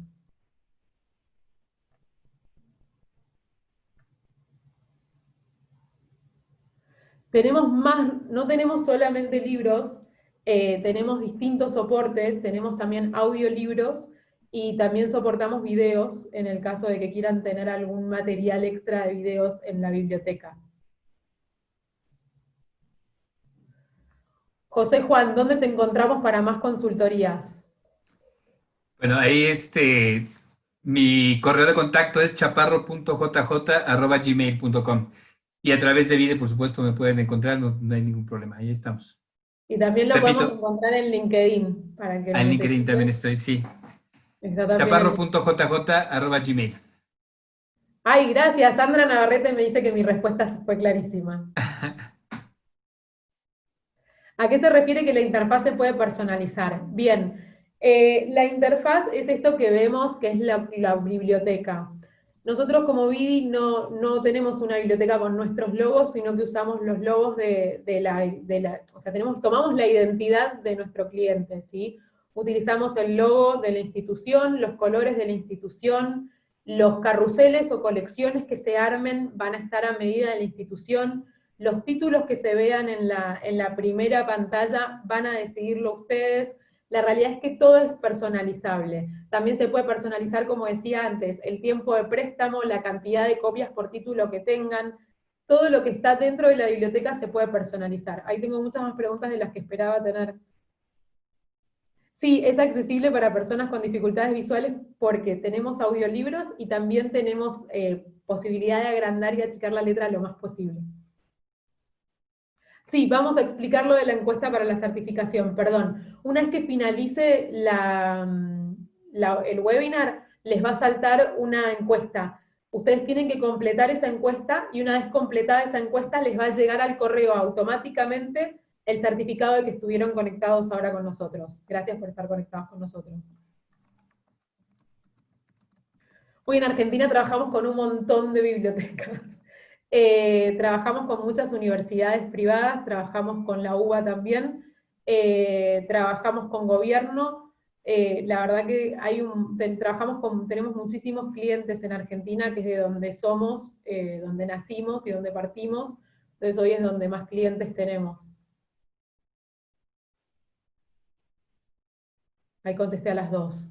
Tenemos más, no tenemos solamente libros, tenemos distintos soportes, tenemos también audiolibros y también soportamos videos en el caso de que quieran tener algún material extra de videos en la biblioteca. José Juan, ¿dónde te encontramos para más consultorías? Bueno, ahí mi correo de contacto es chaparro.jj@gmail.com. Y a través de Vide, por supuesto, me pueden encontrar, no hay ningún problema, ahí estamos. Y también lo podemos Repito, encontrar en LinkedIn, para que lo en LinkedIn también necesiten. estoy, sí. Está también en LinkedIn. Chaparro.jj@gmail. Ay, gracias. Sandra Navarrete me dice que mi respuesta fue clarísima. ¿A qué se refiere que la interfaz se puede personalizar? Bien, la interfaz es esto que vemos, que es la biblioteca. Nosotros como Vidi no tenemos una biblioteca con nuestros logos, sino que usamos los logos o sea, tomamos la identidad de nuestro cliente, ¿sí? Utilizamos el logo de la institución, los colores de la institución, los carruseles o colecciones que se armen van a estar a medida de la institución, los títulos que se vean en la primera pantalla van a decidirlo ustedes. La realidad es que todo es personalizable. También se puede personalizar, como decía antes, el tiempo de préstamo, la cantidad de copias por título que tengan. Todo lo que está dentro de la biblioteca se puede personalizar. Ahí tengo muchas más preguntas de las que esperaba tener. Sí, es accesible para personas con dificultades visuales porque tenemos audiolibros y también tenemos posibilidad de agrandar y achicar la letra lo más posible. Sí, vamos a explicar lo de la encuesta para la certificación, perdón. Una vez que finalice el webinar, les va a saltar una encuesta. Ustedes tienen que completar esa encuesta y una vez completada esa encuesta les va a llegar al correo automáticamente el certificado de que estuvieron conectados ahora con nosotros. Gracias por estar conectados con nosotros. Hoy en Argentina trabajamos con un montón de bibliotecas. Trabajamos con muchas universidades privadas, trabajamos con la UBA también, trabajamos con gobierno. La verdad que tenemos muchísimos clientes en Argentina, que es de donde somos, donde nacimos y donde partimos. Entonces hoy es donde más clientes tenemos. Ahí contesté a las dos.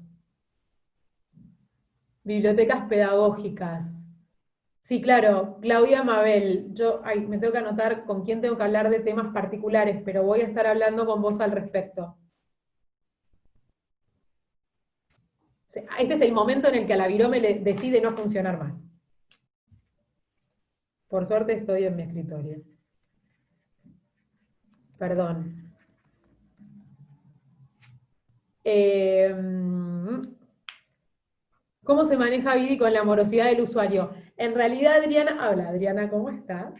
Bibliotecas pedagógicas. Sí, claro, Claudia Mabel, yo me tengo que anotar con quién tengo que hablar de temas particulares, pero voy a estar hablando con vos al respecto. Este es el momento en el que a la virome le decide no funcionar más. Por suerte estoy en mi escritorio. Perdón. Eh, ¿Cómo se maneja Vidi con la morosidad del usuario? En realidad, Adriana, hola Adriana, ¿cómo estás?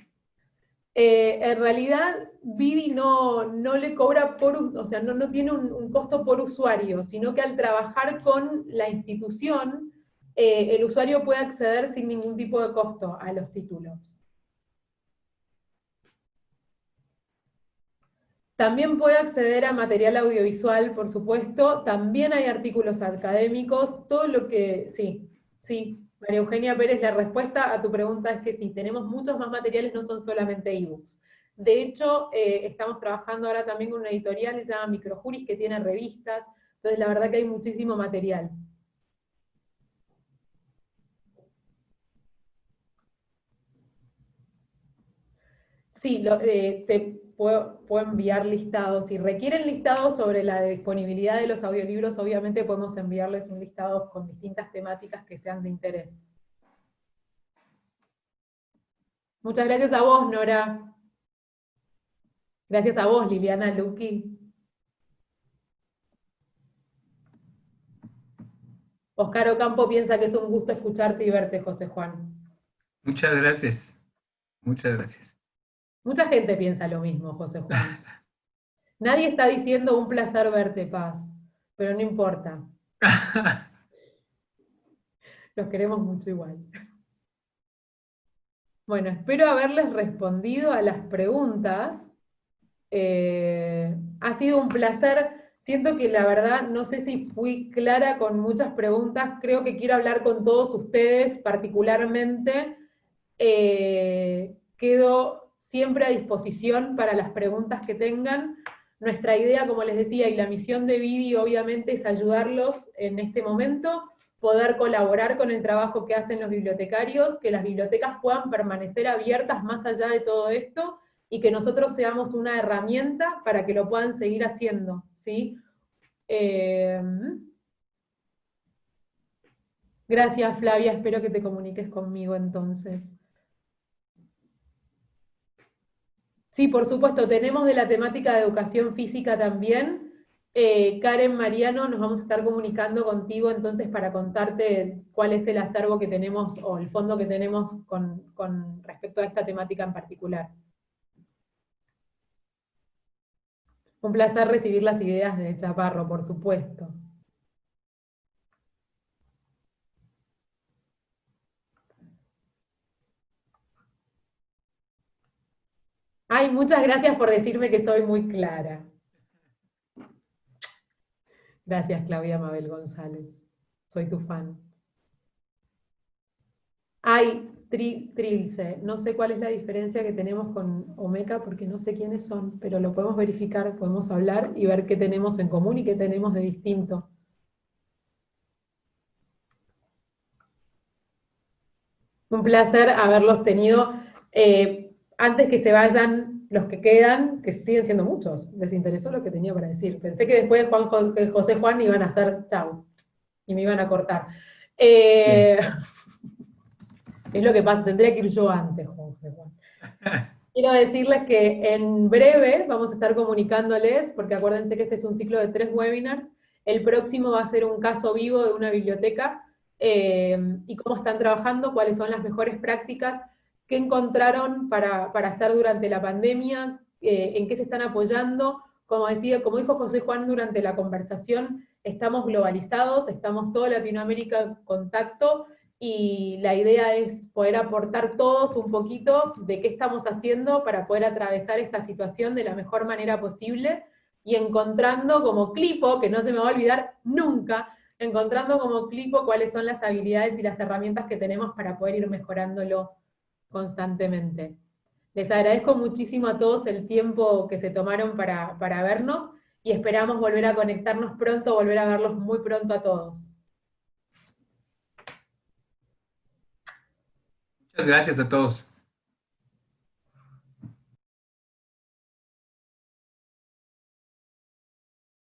En realidad, Vidi no le cobra o sea, no tiene un costo por usuario, sino que al trabajar con la institución, el usuario puede acceder sin ningún tipo de costo a los títulos. También puede acceder a material audiovisual, por supuesto. También hay artículos académicos. Todo lo que... Sí, sí. María Eugenia Pérez, la respuesta a tu pregunta es que sí, tenemos muchos más materiales, no son solamente ebooks. De hecho, estamos trabajando ahora también con una editorial que se llama Microjuris, que tiene revistas. Entonces, la verdad que hay muchísimo material. Sí, puedo enviar listados. Si requieren listados sobre la disponibilidad de los audiolibros, obviamente podemos enviarles un listado con distintas temáticas que sean de interés. Muchas gracias a vos, Nora. Gracias a vos, Liliana Luqui. Oscar Ocampo piensa que es un gusto escucharte y verte, José Juan. Muchas gracias. Muchas gracias. Mucha gente piensa lo mismo, José Juan. Nadie está diciendo un placer verte, Paz, pero no importa. Los queremos mucho igual. Bueno, espero haberles respondido a las preguntas. Ha sido un placer. Siento que la verdad no sé si fui clara con muchas preguntas. Creo que quiero hablar con todos ustedes particularmente. Quedo siempre a disposición para las preguntas que tengan. Nuestra idea, como les decía, y la misión de Vidi obviamente es ayudarlos en este momento, poder colaborar con el trabajo que hacen los bibliotecarios, que las bibliotecas puedan permanecer abiertas más allá de todo esto, y que nosotros seamos una herramienta para que lo puedan seguir haciendo, ¿sí? Gracias, Flavia, espero que te comuniques conmigo entonces. Sí, por supuesto, tenemos de la temática de educación física también. Karen Mariano, nos vamos a estar comunicando contigo entonces para contarte cuál es el acervo que tenemos o el fondo que tenemos con respecto a esta temática en particular. Un placer recibir las ideas de Chaparro, por supuesto. Ay, muchas gracias por decirme que soy muy clara. Gracias, Claudia Mabel González. Soy tu fan. Ay, Trilce, no sé cuál es la diferencia que tenemos con Omeca porque no sé quiénes son, pero lo podemos verificar, podemos hablar y ver qué tenemos en común y qué tenemos de distinto. Un placer haberlos tenido. Antes que se vayan los que quedan, que siguen siendo muchos, les interesó lo que tenía para decir. Pensé que después de José Juan iban a hacer chau y me iban a cortar. Es lo que pasa, tendría que ir yo antes, José Juan. Quiero decirles que en breve vamos a estar comunicándoles, porque acuérdense que este es un ciclo de 3 webinars. El próximo va a ser un caso vivo de una biblioteca y cómo están trabajando, cuáles son las mejores prácticas, qué encontraron para hacer durante la pandemia, en qué se están apoyando. Como como dijo José Juan durante la conversación, estamos globalizados, estamos toda Latinoamérica en contacto, y la idea es poder aportar todos un poquito de qué estamos haciendo para poder atravesar esta situación de la mejor manera posible y encontrando como clipo, que no se me va a olvidar nunca, encontrando como clipo cuáles son las habilidades y las herramientas que tenemos para poder ir mejorándolo constantemente. Les agradezco muchísimo a todos el tiempo que se tomaron para vernos y esperamos volver a conectarnos pronto, volver a verlos muy pronto a todos. Muchas gracias a todos.